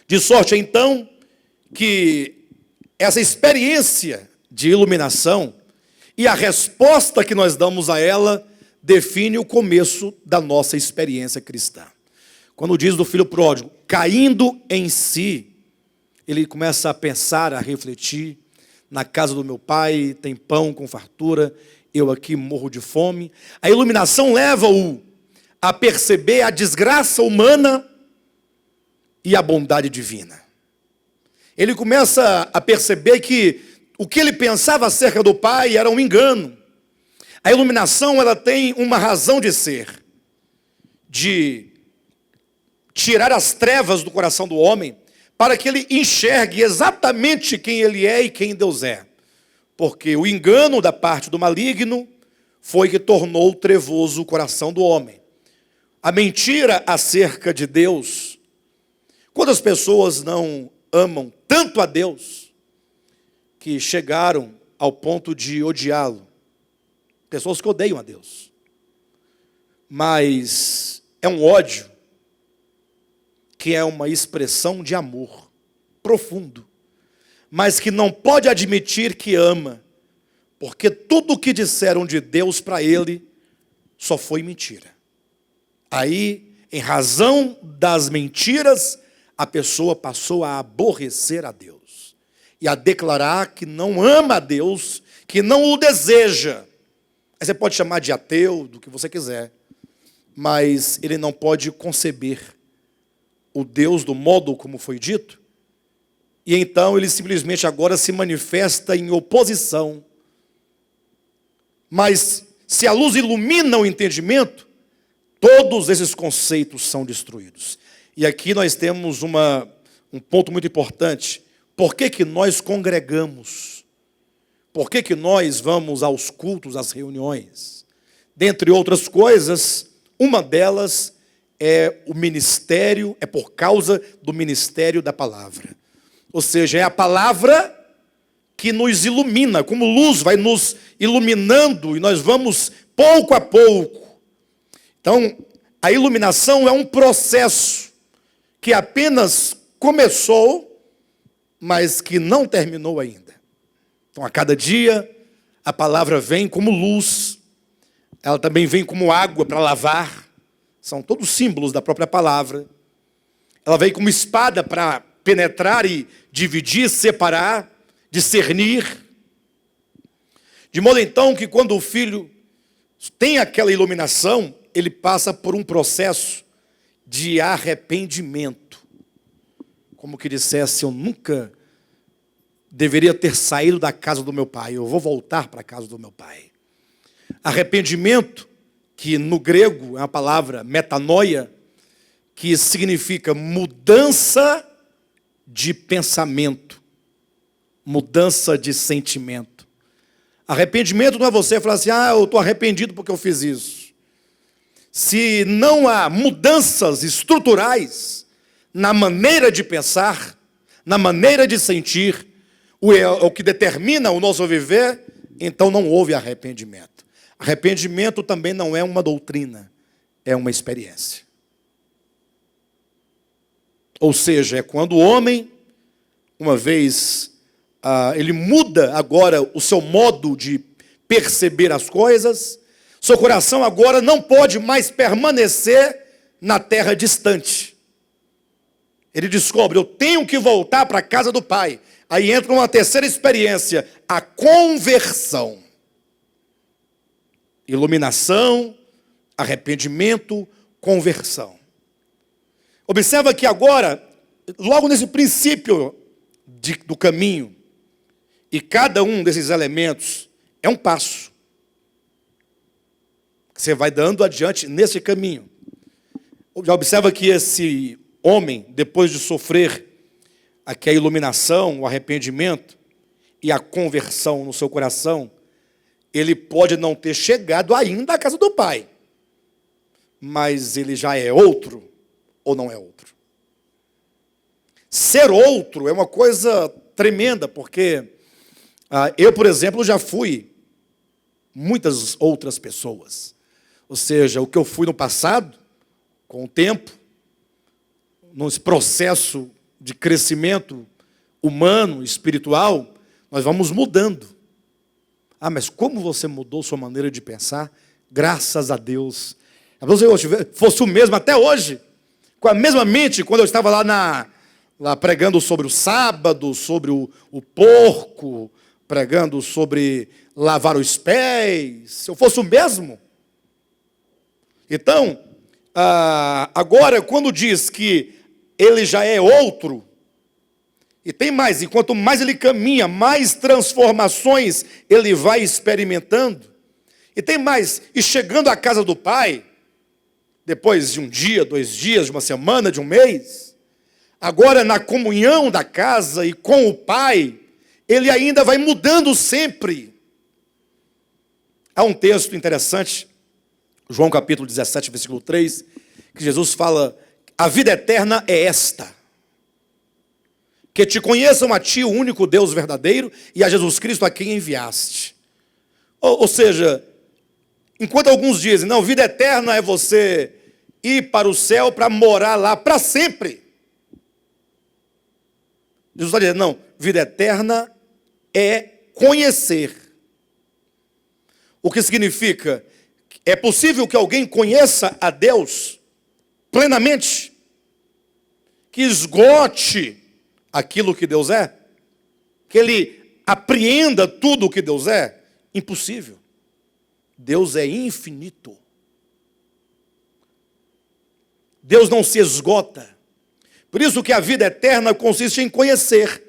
De sorte, então, que essa experiência de iluminação e a resposta que nós damos a ela define o começo da nossa experiência cristã. Quando diz do filho pródigo, caindo em si, ele começa a pensar, a refletir: na casa do meu pai tem pão com fartura, eu aqui morro de fome. A iluminação leva-o a perceber a desgraça humana e a bondade divina. Ele começa a perceber que o que ele pensava acerca do pai era um engano. A iluminação, ela tem uma razão de ser, de tirar as trevas do coração do homem, para que ele enxergue exatamente quem ele é e quem Deus é. Porque o engano da parte do maligno foi que tornou trevoso o coração do homem. A mentira acerca de Deus, quando as pessoas não amam tanto a Deus, que chegaram ao ponto de odiá-lo. Pessoas que odeiam a Deus. Mas é um ódio que é uma expressão de amor profundo, mas que não pode admitir que ama, porque tudo o que disseram de Deus para ele só foi mentira. Aí, em razão das mentiras, a pessoa passou a aborrecer a Deus e a declarar que não ama a Deus, que não o deseja. Aí você pode chamar de ateu, do que você quiser, mas ele não pode conceber o Deus do modo como foi dito, e então ele simplesmente agora se manifesta em oposição. Mas se a luz ilumina o entendimento, todos esses conceitos são destruídos. E aqui nós temos um ponto muito importante. Por que nós congregamos? Por que nós vamos aos cultos, às reuniões? Dentre outras coisas, uma delas é o ministério, é por causa do ministério da palavra. Ou seja, é a palavra que nos ilumina, como luz vai nos iluminando e nós vamos pouco a pouco. Então, a iluminação é um processo que apenas começou, mas que não terminou ainda. Então, a cada dia, a palavra vem como luz, ela também vem como água para lavar, são todos símbolos da própria palavra. Ela vem como espada para penetrar e dividir, separar, discernir. De modo então que quando o filho tem aquela iluminação, ele passa por um processo de arrependimento. Como que dissesse, eu nunca deveria ter saído da casa do meu pai, eu vou voltar para a casa do meu pai. Arrependimento, que no grego é uma palavra metanoia, que significa mudança de pensamento, mudança de sentimento. Arrependimento não é você falar assim, eu estou arrependido porque eu fiz isso. Se não há mudanças estruturais na maneira de pensar, na maneira de sentir, o que determina o nosso viver, então não houve arrependimento. Arrependimento também não é uma doutrina, é uma experiência. Ou seja, é quando o homem, uma vez, ele muda agora o seu modo de perceber as coisas, seu coração agora não pode mais permanecer na terra distante. Ele descobre, eu tenho que voltar para a casa do pai. Aí entra uma terceira experiência, a conversão. Iluminação, arrependimento, conversão. Observa que agora, logo nesse princípio do caminho, e cada um desses elementos é um passo que você vai dando adiante nesse caminho. Já observa que esse homem, depois de sofrer aqui a iluminação, o arrependimento e a conversão no seu coração, ele pode não ter chegado ainda à casa do pai, mas ele já é outro ou não é outro. Ser outro é uma coisa tremenda, porque eu, por exemplo, já fui muitas outras pessoas. Ou seja, o que eu fui no passado, com o tempo, nesse processo de crescimento humano, espiritual, nós vamos mudando. Mas como você mudou sua maneira de pensar? Graças a Deus. Se eu fosse o mesmo até hoje, com a mesma mente, quando eu estava lá pregando sobre o sábado, sobre o porco, pregando sobre lavar os pés, se eu fosse o mesmo. Então, agora, quando diz que ele já é outro, e tem mais, e quanto mais ele caminha, mais transformações ele vai experimentando. E tem mais, e chegando à casa do Pai, depois de um dia, 2 dias, de uma semana, de um mês, agora na comunhão da casa e com o Pai, ele ainda vai mudando sempre. Há um texto interessante, João capítulo 17, versículo 3, que Jesus fala: a vida eterna é esta, que te conheçam a ti, o único Deus verdadeiro, e a Jesus Cristo a quem enviaste. Ou seja, enquanto alguns dizem, não, vida eterna é você ir para o céu para morar lá para sempre. Jesus está dizendo, não, vida eterna é conhecer. O que significa? É possível que alguém conheça a Deus plenamente, que esgote aquilo que Deus é, que ele apreenda tudo o que Deus é? Impossível. Deus é infinito. Deus não se esgota. Por isso que a vida eterna consiste em conhecer,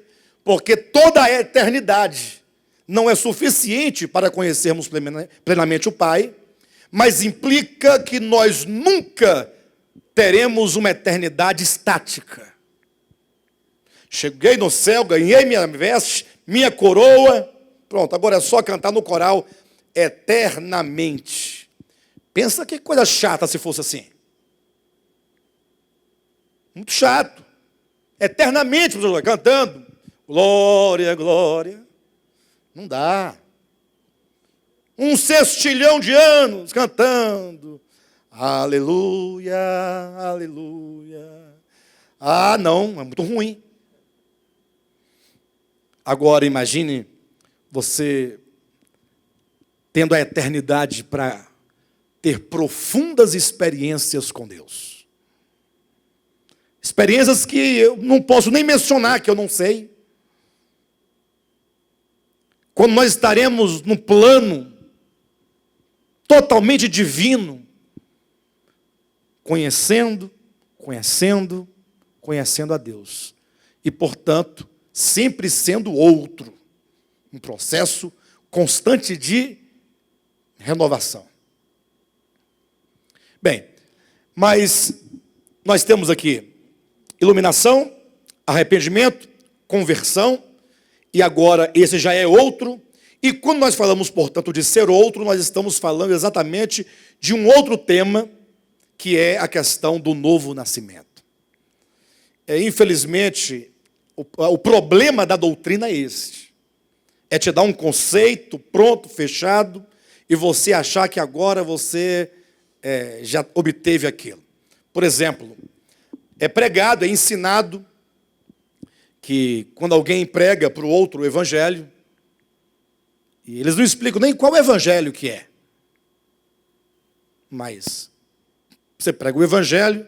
porque toda a eternidade não é suficiente para conhecermos plenamente o Pai, mas implica que nós nunca teremos uma eternidade estática. Cheguei no céu, ganhei minha veste, minha coroa, pronto, agora é só cantar no coral eternamente. Pensa que coisa chata se fosse assim. Muito chato. Eternamente, cantando, glória, glória. Não dá. 1 sextilhão de anos cantando, aleluia, aleluia. Ah, não, é muito ruim. Agora imagine você tendo a eternidade para ter profundas experiências com Deus. Experiências que eu não posso nem mencionar, que eu não sei. Quando nós estaremos no plano totalmente divino, conhecendo a Deus. E, portanto, sempre sendo outro. Um processo constante de renovação. Bem, mas nós temos aqui iluminação, arrependimento, conversão, e agora esse já é outro. E quando nós falamos, portanto, de ser outro, nós estamos falando exatamente de um outro tema, que é a questão do novo nascimento. Infelizmente, o problema da doutrina é este. É te dar um conceito pronto, fechado, e você achar que agora você já obteve aquilo. Por exemplo, é pregado, é ensinado, que quando alguém prega para o outro o evangelho, e eles não explicam nem qual evangelho que é. Mas você prega o evangelho,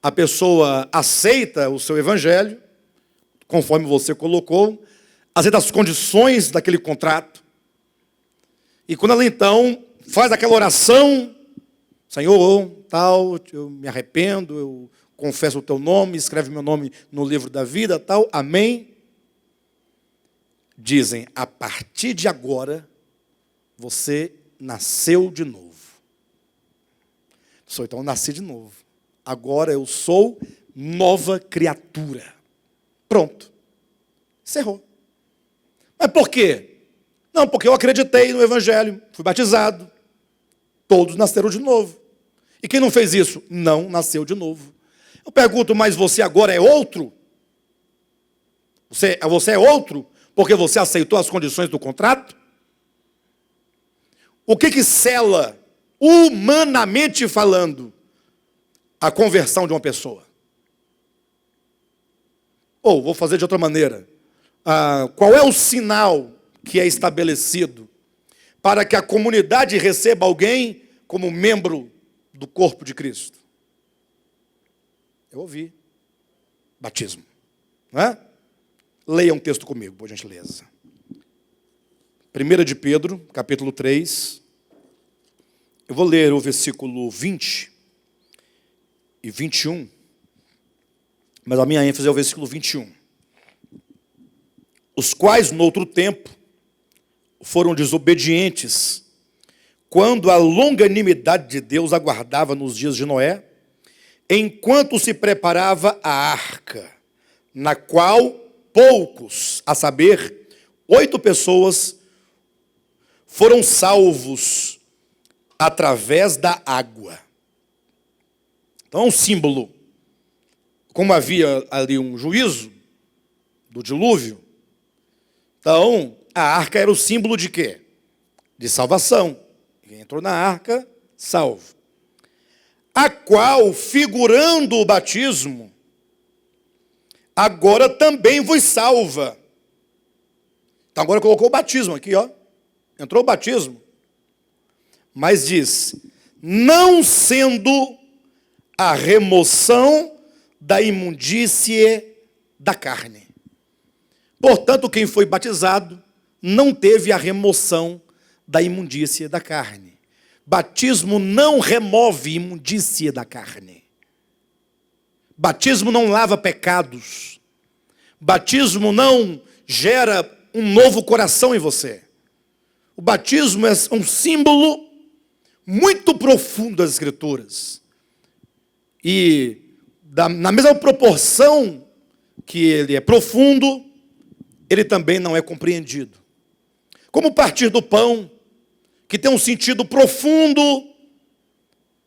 a pessoa aceita o seu evangelho, conforme você colocou, aceita as condições daquele contrato. E quando ela então faz aquela oração, Senhor, tal, eu me arrependo, eu confesso o teu nome, escreve meu nome no livro da vida, tal, amém. Dizem, a partir de agora, você nasceu de novo. Então eu nasci de novo. Agora eu sou nova criatura. Pronto. Encerrou. Mas por quê? Não, porque eu acreditei no evangelho, fui batizado. Todos nasceram de novo. E quem não fez isso? Não nasceu de novo. Eu pergunto, mas você agora é outro? Você é outro porque você aceitou as condições do contrato? O que sela, humanamente falando, a conversão de uma pessoa? Ou, vou fazer de outra maneira. Qual é o sinal que é estabelecido para que a comunidade receba alguém como membro do corpo de Cristo? Eu ouvi. Batismo. Não é? Leia um texto comigo, por gentileza. 1 de Pedro, capítulo 3. Eu vou ler o versículo 20 e 21. Mas a minha ênfase é o versículo 21. Os quais, no outro tempo, foram desobedientes, quando a longanimidade de Deus aguardava nos dias de Noé, enquanto se preparava a arca, na qual poucos, a saber, 8 pessoas, foram salvos através da água. Então é um símbolo. Como havia ali um juízo do dilúvio, então a arca era o símbolo de quê? De salvação. Quem entrou na arca, salvo. A qual, figurando o batismo, agora também vos salva. Então agora colocou o batismo aqui, ó. Entrou o batismo. Mas diz, não sendo a remoção da imundície da carne. Portanto, quem foi batizado não teve a remoção da imundície da carne. Batismo não remove imundície da carne. Batismo não lava pecados. Batismo não gera um novo coração em você. O batismo é um símbolo muito profundo das Escrituras. E na mesma proporção que ele é profundo, ele também não é compreendido. Como partir do pão, que tem um sentido profundo,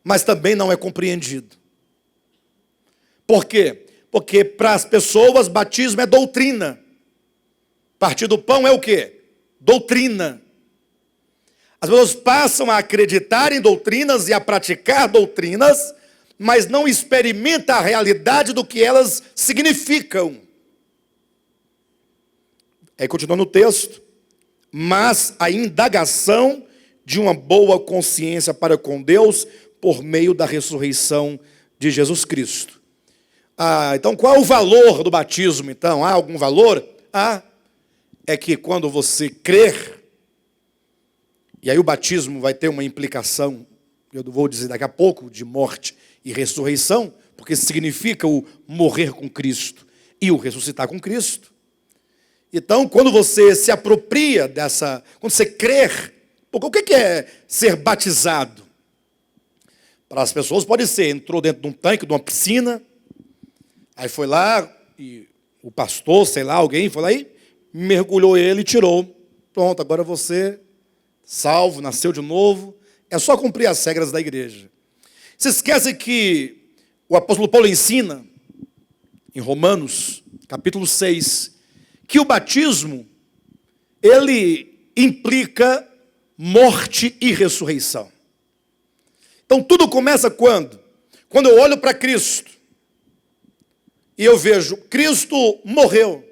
mas também não é compreendido. Por quê? Porque para as pessoas batismo é doutrina. Partir do pão é o quê? Doutrina. As pessoas passam a acreditar em doutrinas e a praticar doutrinas, mas não experimentam a realidade do que elas significam. Aí continua no texto. Mas a indagação de uma boa consciência para com Deus por meio da ressurreição de Jesus Cristo. Então qual é o valor do batismo? Então, há algum valor? É que quando você crer, e aí o batismo vai ter uma implicação, eu vou dizer daqui a pouco, de morte e ressurreição, porque significa o morrer com Cristo e o ressuscitar com Cristo. Então, quando você se apropria dessa, quando você crer, porque o que é ser batizado? Para as pessoas pode ser, entrou dentro de um tanque, de uma piscina, aí foi lá, e o pastor, sei lá, alguém foi lá e mergulhou ele e tirou. Pronto, agora você, salvo, nasceu de novo, é só cumprir as regras da igreja. Se esquece que o apóstolo Paulo ensina, em Romanos, capítulo 6, que o batismo, ele implica morte e ressurreição. Então tudo começa quando? Quando eu olho para Cristo, e eu vejo, Cristo morreu,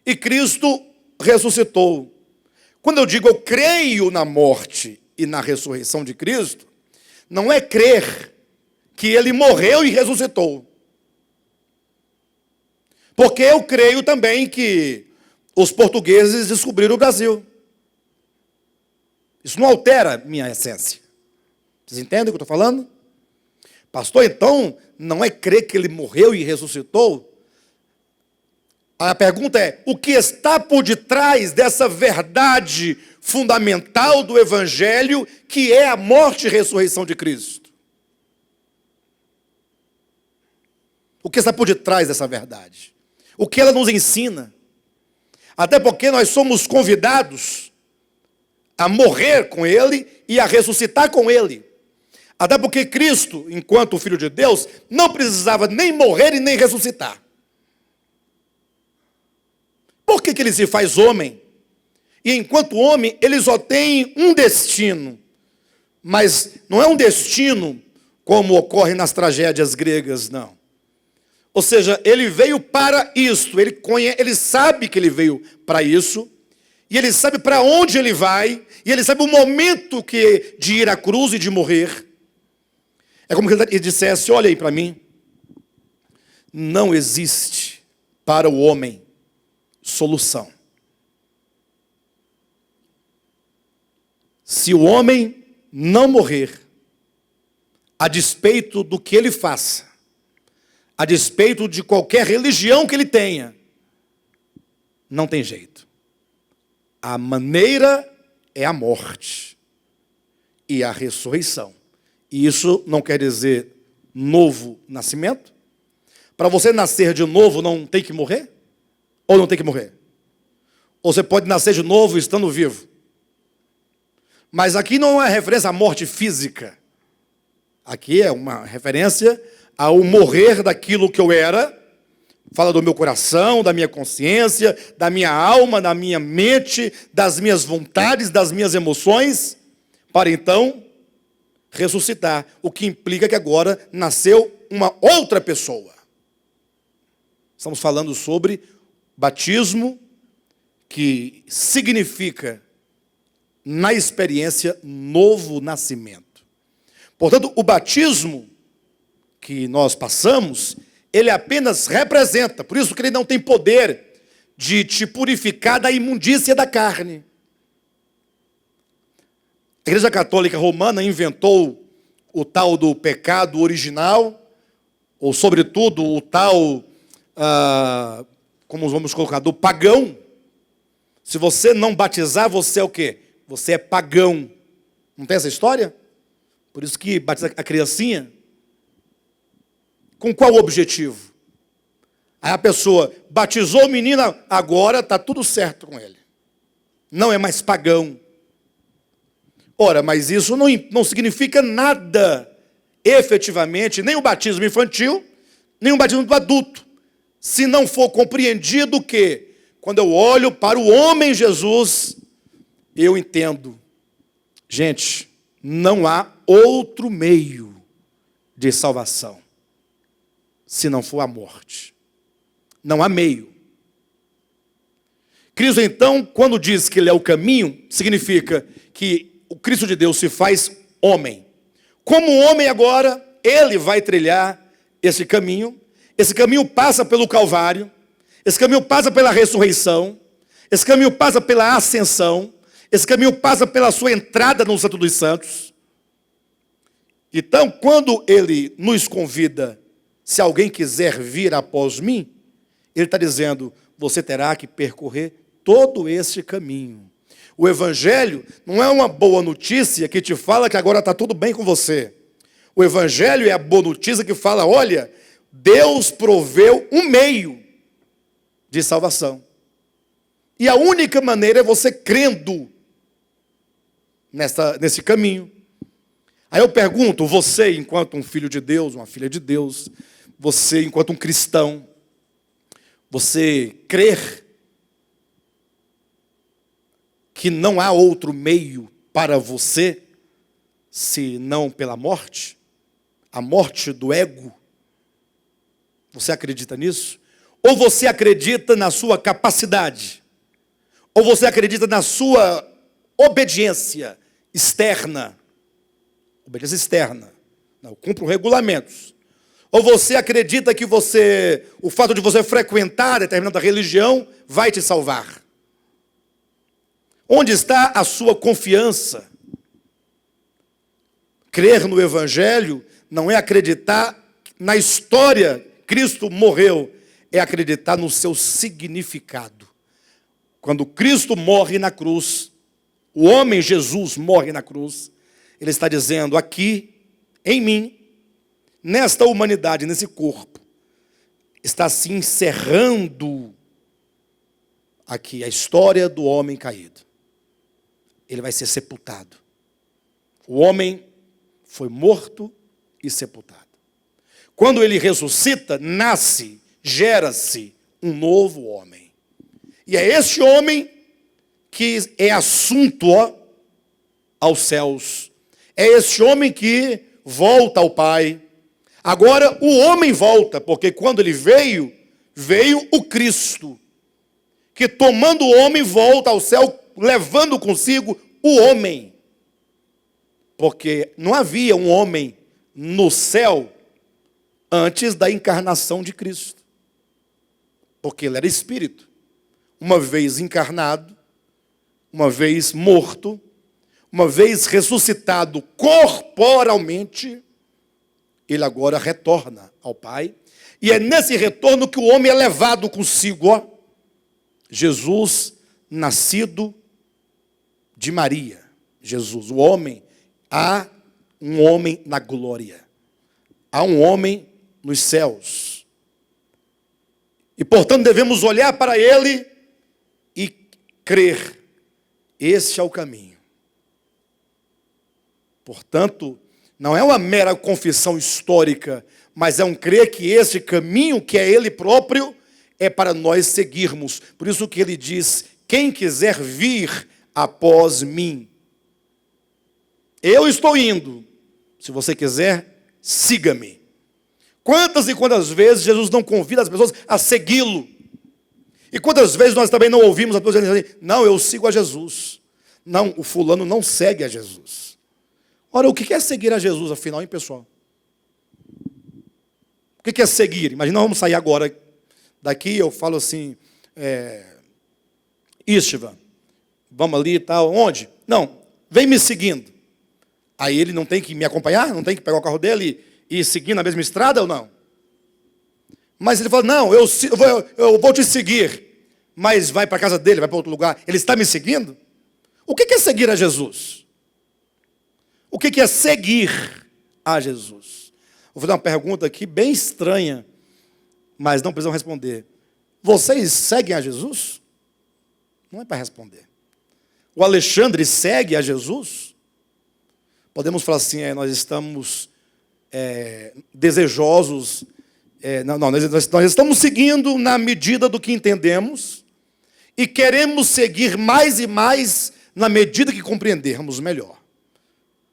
e Cristo ressuscitou. Quando eu digo eu creio na morte e na ressurreição de Cristo, não é crer que ele morreu e ressuscitou. Porque eu creio também que os portugueses descobriram o Brasil. Isso não altera minha essência. Vocês entendem o que eu estou falando? Pastor, então, não é crer que ele morreu e ressuscitou? A pergunta é, o que está por detrás dessa verdade fundamental do Evangelho, que é a morte e ressurreição de Cristo? O que está por detrás dessa verdade? O que ela nos ensina? Até porque nós somos convidados a morrer com Ele e a ressuscitar com Ele. Até porque Cristo, enquanto o Filho de Deus, não precisava nem morrer e nem ressuscitar. Por que Ele se faz homem? E enquanto homem, Ele só tem um destino. Mas não é um destino como ocorre nas tragédias gregas, não. Ou seja, Ele veio para isso, Ele sabe que Ele veio para isso, e ele sabe para onde ele vai, e ele sabe o momento de ir à cruz e de morrer. É como se ele dissesse: olha aí para mim, não existe para o homem solução. Se o homem não morrer, a despeito do que ele faça, a despeito de qualquer religião que ele tenha, não tem jeito. A maneira é a morte e a ressurreição. E isso não quer dizer novo nascimento. Para você nascer de novo, não tem que morrer? Ou não tem que morrer? Ou você pode nascer de novo estando vivo? Mas aqui não é referência à morte física. Aqui é uma referência ao morrer daquilo que eu era. Fala do meu coração, da minha consciência, da minha alma, da minha mente, das minhas vontades, das minhas emoções, para então ressuscitar. O que implica que agora nasceu uma outra pessoa. Estamos falando sobre batismo, que significa, na experiência, novo nascimento. Portanto, o batismo que nós passamos, ele apenas representa, por isso que ele não tem poder de te purificar da imundícia da carne. A Igreja Católica Romana inventou o tal do pecado original, ou sobretudo o tal, como vamos colocar, do pagão. Se você não batizar, você é o quê? Você é pagão. Não tem essa história? Por isso que batiza a criancinha. Com qual objetivo? Aí a pessoa batizou o menino, agora está tudo certo com ele. Não é mais pagão. Ora, mas isso não significa nada, efetivamente, nem o batismo infantil, nem o batismo do adulto, se não for compreendido que, quando eu olho para o homem Jesus, eu entendo. Gente, não há outro meio de salvação, se não for a morte. Não há meio. Cristo, então, quando diz que ele é o caminho, significa que o Cristo de Deus se faz homem. Como homem agora, ele vai trilhar esse caminho. Esse caminho passa pelo Calvário. Esse caminho passa pela ressurreição. Esse caminho passa pela ascensão. Esse caminho passa pela sua entrada no Santo dos Santos. Então, quando ele nos convida, se alguém quiser vir após mim, ele está dizendo, você terá que percorrer todo esse caminho. O Evangelho não é uma boa notícia que te fala que agora está tudo bem com você. O Evangelho é a boa notícia que fala, olha, Deus proveu um meio de salvação. E a única maneira é você crendo nesse caminho. Aí eu pergunto, você enquanto um filho de Deus, uma filha de Deus, você enquanto um cristão, você crer que não há outro meio para você, senão pela morte? A morte do ego? Você acredita nisso? Ou você acredita na sua capacidade? Ou você acredita na sua obediência externa? Obediência externa. Não, eu cumpro regulamentos. Ou você acredita que o fato de você frequentar determinada religião vai te salvar? Onde está a sua confiança? Crer no Evangelho não é acreditar na história, Cristo morreu, é acreditar no seu significado. Quando Cristo morre na cruz, o homem Jesus morre na cruz, ele está dizendo, aqui, em mim, nesta humanidade, nesse corpo, está se encerrando aqui a história do homem caído. Ele vai ser sepultado. O homem foi morto e sepultado. Quando ele ressuscita, nasce, gera-se um novo homem. E é esse homem que é assunto aos céus. É esse homem que volta ao Pai. Agora o homem volta, porque quando ele veio o Cristo, que tomando o homem volta ao céu levando consigo o homem. Porque não havia um homem no céu antes da encarnação de Cristo. Porque ele era espírito. Uma vez encarnado, uma vez morto, uma vez ressuscitado corporalmente, ele agora retorna ao Pai. E é nesse retorno que o homem é levado consigo. Ó, Jesus, nascido de Maria. Jesus, o homem, há um homem na glória. Há um homem nos céus. E, portanto, devemos olhar para ele e crer. Este é o caminho. Portanto, não é uma mera confissão histórica, mas é um crer que esse caminho, que é ele próprio, é para nós seguirmos. Por isso que ele diz, quem quiser vir após mim. Eu estou indo. Se você quiser, siga-me. Quantas e quantas vezes Jesus não convida as pessoas a segui-lo? E quantas vezes nós também não ouvimos as pessoas dizendo assim, não, eu sigo a Jesus. Não, o fulano não segue a Jesus. Ora, o que é seguir a Jesus, afinal, hein, pessoal? O que é seguir? Imagina, nós vamos sair agora daqui, eu falo assim, Istvan, vamos ali e tal, onde? Não, vem me seguindo. Aí ele não tem que me acompanhar? Não tem que pegar o carro dele e ir seguindo na mesma estrada ou não? Mas ele fala, não, eu vou te seguir. Mas vai para a casa dele, vai para outro lugar. Ele está me seguindo? O que é seguir a Jesus? O que é seguir a Jesus? Vou fazer uma pergunta aqui bem estranha, mas não precisam responder. Vocês seguem a Jesus? Não é para responder. O Alexandre segue a Jesus? Podemos falar assim, nós estamos desejosos. Nós estamos seguindo na medida do que entendemos e queremos seguir mais e mais na medida que compreendermos melhor.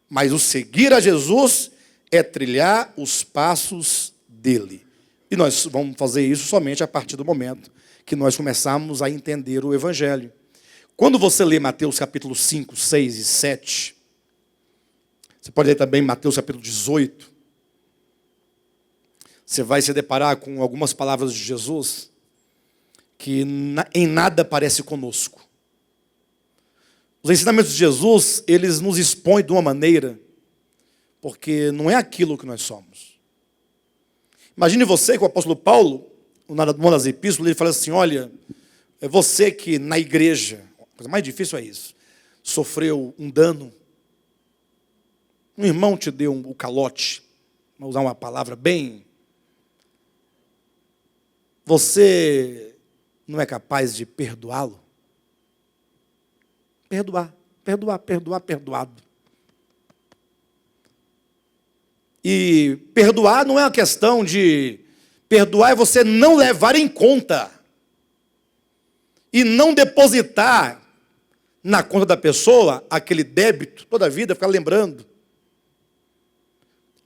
Mas o seguir a Jesus é trilhar os passos dele. E nós vamos fazer isso somente a partir do momento que nós começarmos a entender o Evangelho. Quando você lê Mateus capítulo 5, 6 e 7, você pode ler também Mateus capítulo 18, você vai se deparar com algumas palavras de Jesus que em nada parece conosco. Os ensinamentos de Jesus, eles nos expõem de uma maneira, porque não é aquilo que nós somos. Imagine você que o apóstolo Paulo, numa das epístolas, ele fala assim, olha, é você que na igreja, a coisa mais difícil é isso, sofreu um dano, um irmão te deu o calote, vou usar uma palavra bem... Você não é capaz de perdoá-lo? Perdoado. E perdoar não é uma questão de... Perdoar é você não levar em conta e não depositar na conta da pessoa aquele débito, toda a vida, ficar lembrando.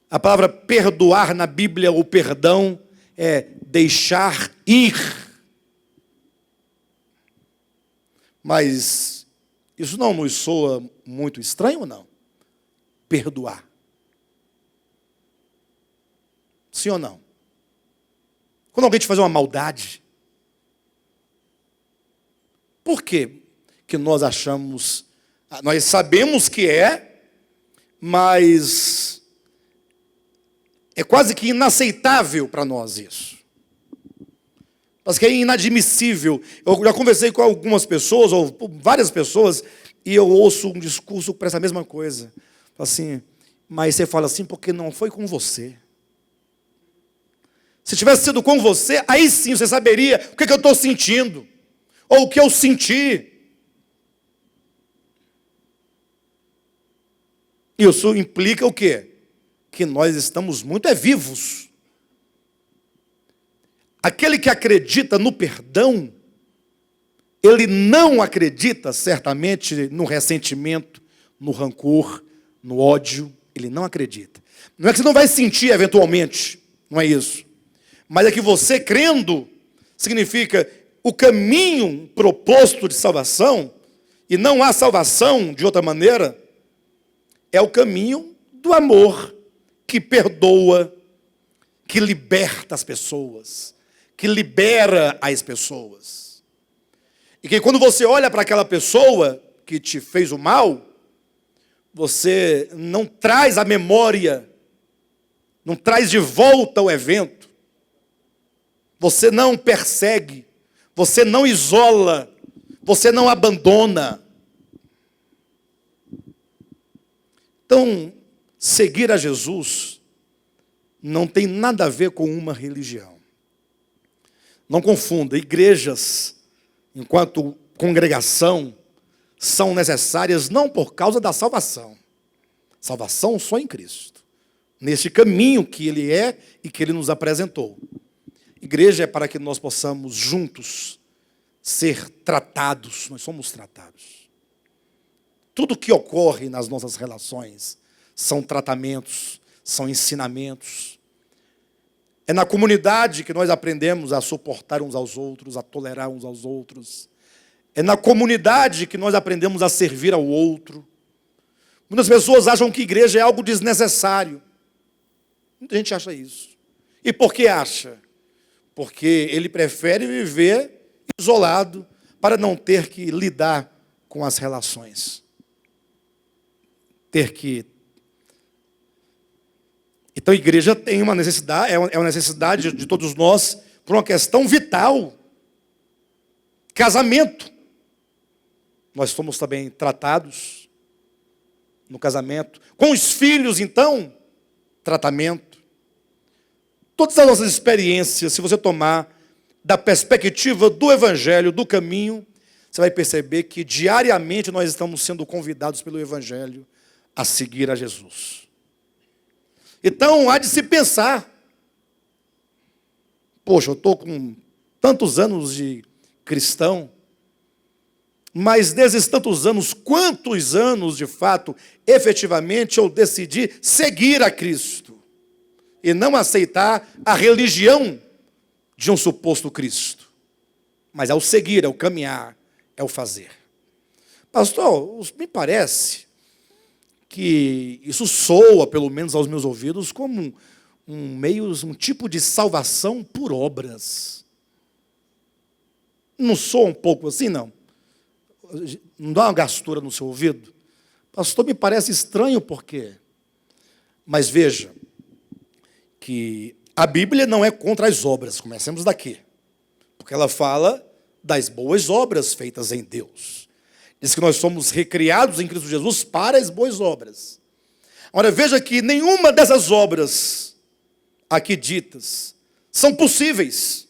A palavra perdoar na Bíblia, o perdão, é deixar ir. Mas isso não nos soa muito estranho ou não? Perdoar. Sim ou não? Quando alguém te faz uma maldade, por quê que nós achamos, nós sabemos que mas é quase que inaceitável para nós isso. Mas que é inadmissível. Eu já conversei com algumas pessoas, ou várias pessoas, e eu ouço um discurso para essa mesma coisa. Assim, mas você fala assim porque não foi com você. Se tivesse sido com você, aí sim você saberia o que eu estou sentindo, ou o que eu senti. Isso implica o quê? Que nós estamos muito vivos. Aquele que acredita no perdão, ele não acredita certamente no ressentimento, no rancor, no ódio. Ele não acredita. Não é que você não vai sentir eventualmente, não é isso. Mas é que você crendo, significa o caminho proposto de salvação, E não há salvação, de outra maneira, é o caminho do amor, que perdoa, que liberta as pessoas, que libera as pessoas. E que quando você olha para aquela pessoa que te fez o mal, você não traz a memória, não traz de volta o evento, você não persegue, você não isola, você não abandona. Então, seguir a Jesus não tem nada a ver com uma religião. Não confunda, igrejas, enquanto congregação, são necessárias não por causa da salvação. Salvação só em Cristo, nesse caminho que Ele é e que Ele nos apresentou. Igreja é para que nós possamos juntos ser tratados, nós somos tratados. Tudo que ocorre nas nossas relações são tratamentos, são ensinamentos. É na comunidade que nós aprendemos a suportar uns aos outros, a tolerar uns aos outros. É na comunidade que nós aprendemos a servir ao outro. Muitas pessoas acham que igreja é algo desnecessário. Muita gente acha isso. E por que acha? Porque ele prefere viver isolado para não ter que lidar com as relações. Então a igreja tem uma necessidade, é uma necessidade de todos nós, por uma questão vital. Casamento. Nós somos também tratados no casamento. Com os filhos, então, tratamento. Todas as nossas experiências, se você tomar da perspectiva do Evangelho, do caminho, você vai perceber que diariamente nós estamos sendo convidados pelo Evangelho a seguir a Jesus. Então, há de se pensar, poxa, eu estou com tantos anos de cristão, mas desses tantos anos, quantos anos, de fato, efetivamente, eu decidi seguir a Cristo e não aceitar a religião de um suposto Cristo. Mas é o seguir, é o caminhar, é o fazer. Pastor, me parece que isso soa, pelo menos aos meus ouvidos, como um tipo de salvação por obras. Não soa um pouco assim, não? Não dá uma gastura no seu ouvido? Pastor, me parece estranho, por quê? Mas veja, que a Bíblia não é contra as obras, comecemos daqui. Porque ela fala das boas obras feitas em Deus. Diz que nós somos recriados em Cristo Jesus para as boas obras. Agora veja que nenhuma dessas obras aqui ditas são possíveis,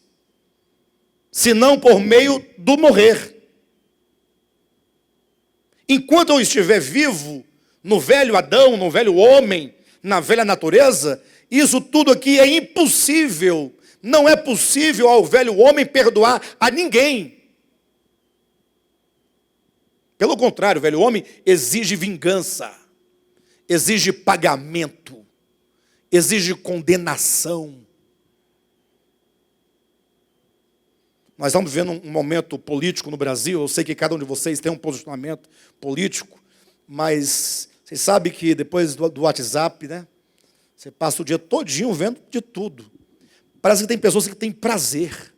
senão por meio do morrer. Enquanto eu estiver vivo, no velho Adão, no velho homem, na velha natureza, isso tudo aqui é impossível. Não é possível ao velho homem perdoar a ninguém. Pelo contrário, o velho homem exige vingança, exige pagamento, exige condenação. Nós estamos vivendo um momento político no Brasil. Eu sei que cada um de vocês tem um posicionamento político, mas vocês sabem que depois do WhatsApp, né? Você passa o dia todinho vendo de tudo. Parece que tem pessoas que têm prazer.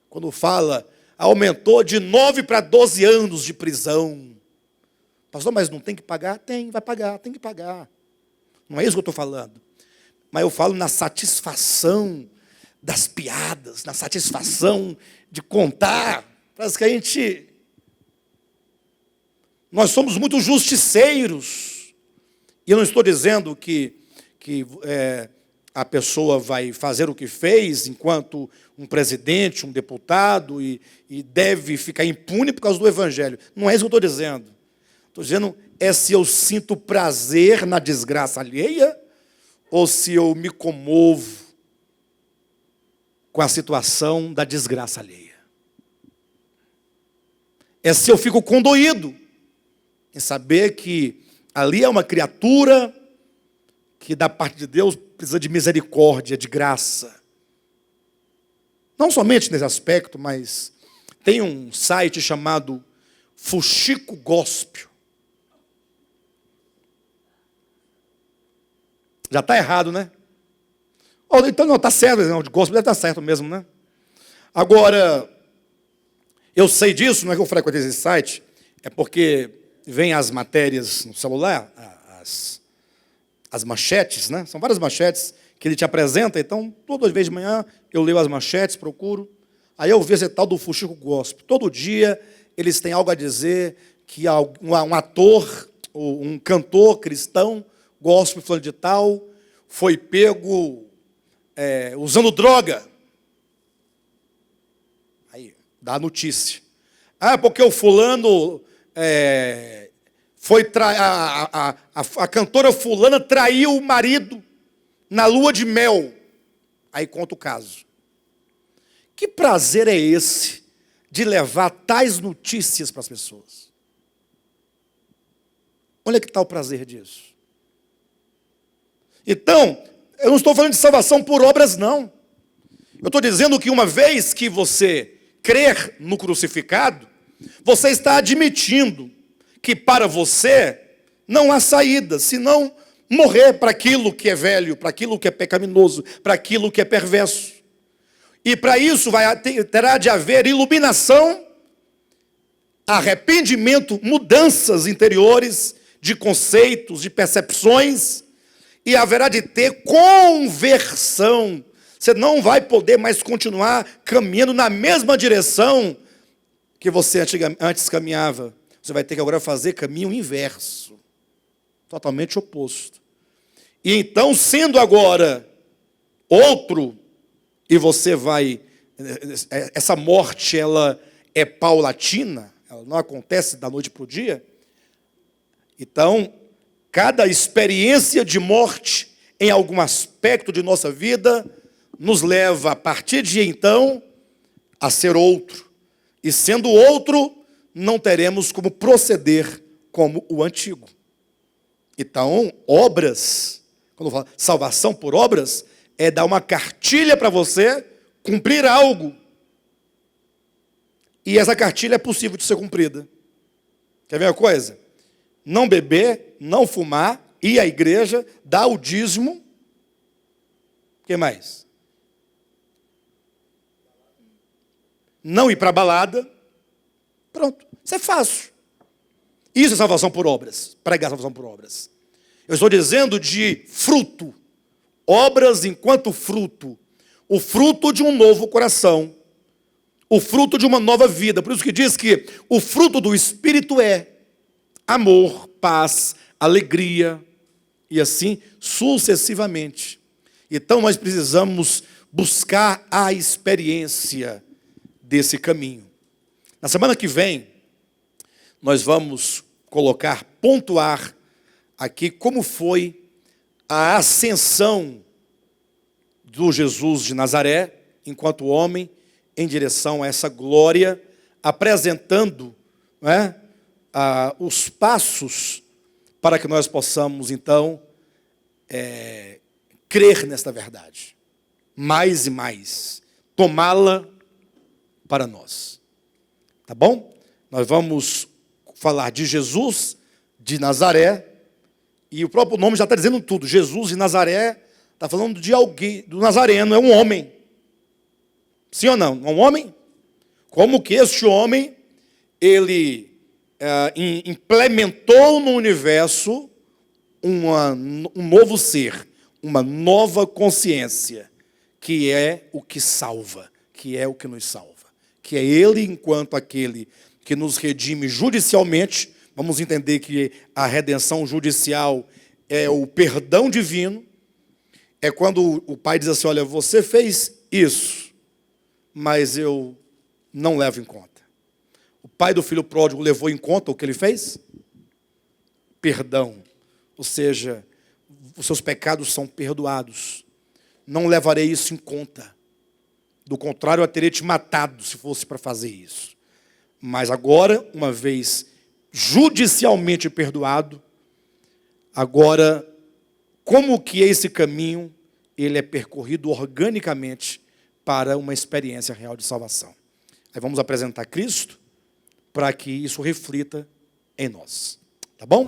Quando fala, aumentou de 9 para 12 anos de prisão. Pastor, mas não tem que pagar? Tem, vai pagar, tem que pagar. Não é isso que eu estou falando. Mas eu falo na satisfação das piadas, na satisfação de contar. Parece que nós somos muito justiceiros. E eu não estou dizendo que a pessoa vai fazer o que fez enquanto um presidente, um deputado, e deve ficar impune por causa do Evangelho. Não é isso que eu estou dizendo. Estou dizendo se eu sinto prazer na desgraça alheia ou se eu me comovo com a situação da desgraça alheia. É se eu fico condoído em saber que ali é uma criatura que da parte de Deus precisa de misericórdia, de graça. Não somente nesse aspecto, mas tem um site chamado fuxico gospel. Já está errado, né? Então não, está certo, não, de gospel deve estar certo mesmo, né? Agora, eu sei disso, não é que eu frequentei esse site, é porque vem as matérias no celular, as manchetes, né? São várias manchetes que ele te apresenta, então, todas as vezes de manhã, eu leio as manchetes, procuro, aí eu vejo esse tal do fuxico gospel. Todo dia, eles têm algo a dizer, que um ator, ou um cantor cristão, gospel fulano de tal, foi pego usando droga. Aí, dá a notícia. Porque o fulano a cantora fulana traiu o marido na lua de mel. Aí conta o caso. Que prazer é esse de levar tais notícias para as pessoas? Onde é que está o prazer disso? Então, eu não estou falando de salvação por obras, não. Eu estou dizendo que uma vez que você crer no crucificado, você está admitindo que para você não há saída, senão morrer para aquilo que é velho, para aquilo que é pecaminoso, para aquilo que é perverso. E para isso terá de haver iluminação, arrependimento, mudanças interiores de conceitos, de percepções, e haverá de ter conversão. Você não vai poder mais continuar caminhando na mesma direção que você antes caminhava. Você vai ter que agora fazer caminho inverso, totalmente oposto. E então, sendo agora outro, e você vai... Essa morte, ela é paulatina, ela não acontece da noite para o dia. Então, cada experiência de morte em algum aspecto de nossa vida nos leva, a partir de então, a ser outro. E sendo outro, não teremos como proceder como o antigo. Então, obras, quando fala salvação por obras, é dar uma cartilha para você cumprir algo. E essa cartilha é possível de ser cumprida. Quer ver uma coisa? Não beber, não fumar, ir à igreja, dar o dízimo. O que mais? Não ir para a balada. Pronto, isso é fácil. Isso é salvação por obras, pregar salvação por obras. Eu estou dizendo de fruto, obras enquanto fruto, o fruto de um novo coração, o fruto de uma nova vida. Por isso que diz que o fruto do Espírito é amor, paz, alegria, e assim sucessivamente. Então nós precisamos buscar a experiência desse caminho. Na semana que vem, nós vamos pontuar aqui como foi a ascensão do Jesus de Nazaré, enquanto homem, em direção a essa glória, apresentando, os passos para que nós possamos, então, crer nesta verdade, mais e mais, tomá-la para nós. Tá bom? Nós vamos falar de Jesus de Nazaré, e o próprio nome já está dizendo tudo. Jesus de Nazaré está falando de alguém, do Nazareno, é um homem. Sim ou não? É um homem? Como que este homem, ele implementou no universo um novo ser, uma nova consciência, que é o que salva, que é o que nos salva. Que é ele enquanto aquele que nos redime judicialmente. Vamos entender que a redenção judicial é o perdão divino. É quando o pai diz assim, olha, você fez isso, mas eu não levo em conta. O pai do filho pródigo levou em conta o que ele fez? Perdão. Ou seja, os seus pecados são perdoados. Não levarei isso em conta. Do contrário, eu teria te matado se fosse para fazer isso. Mas agora, uma vez judicialmente perdoado, agora, como que esse caminho ele é percorrido organicamente para uma experiência real de salvação? Aí vamos apresentar Cristo, para que isso reflita em nós. Tá bom?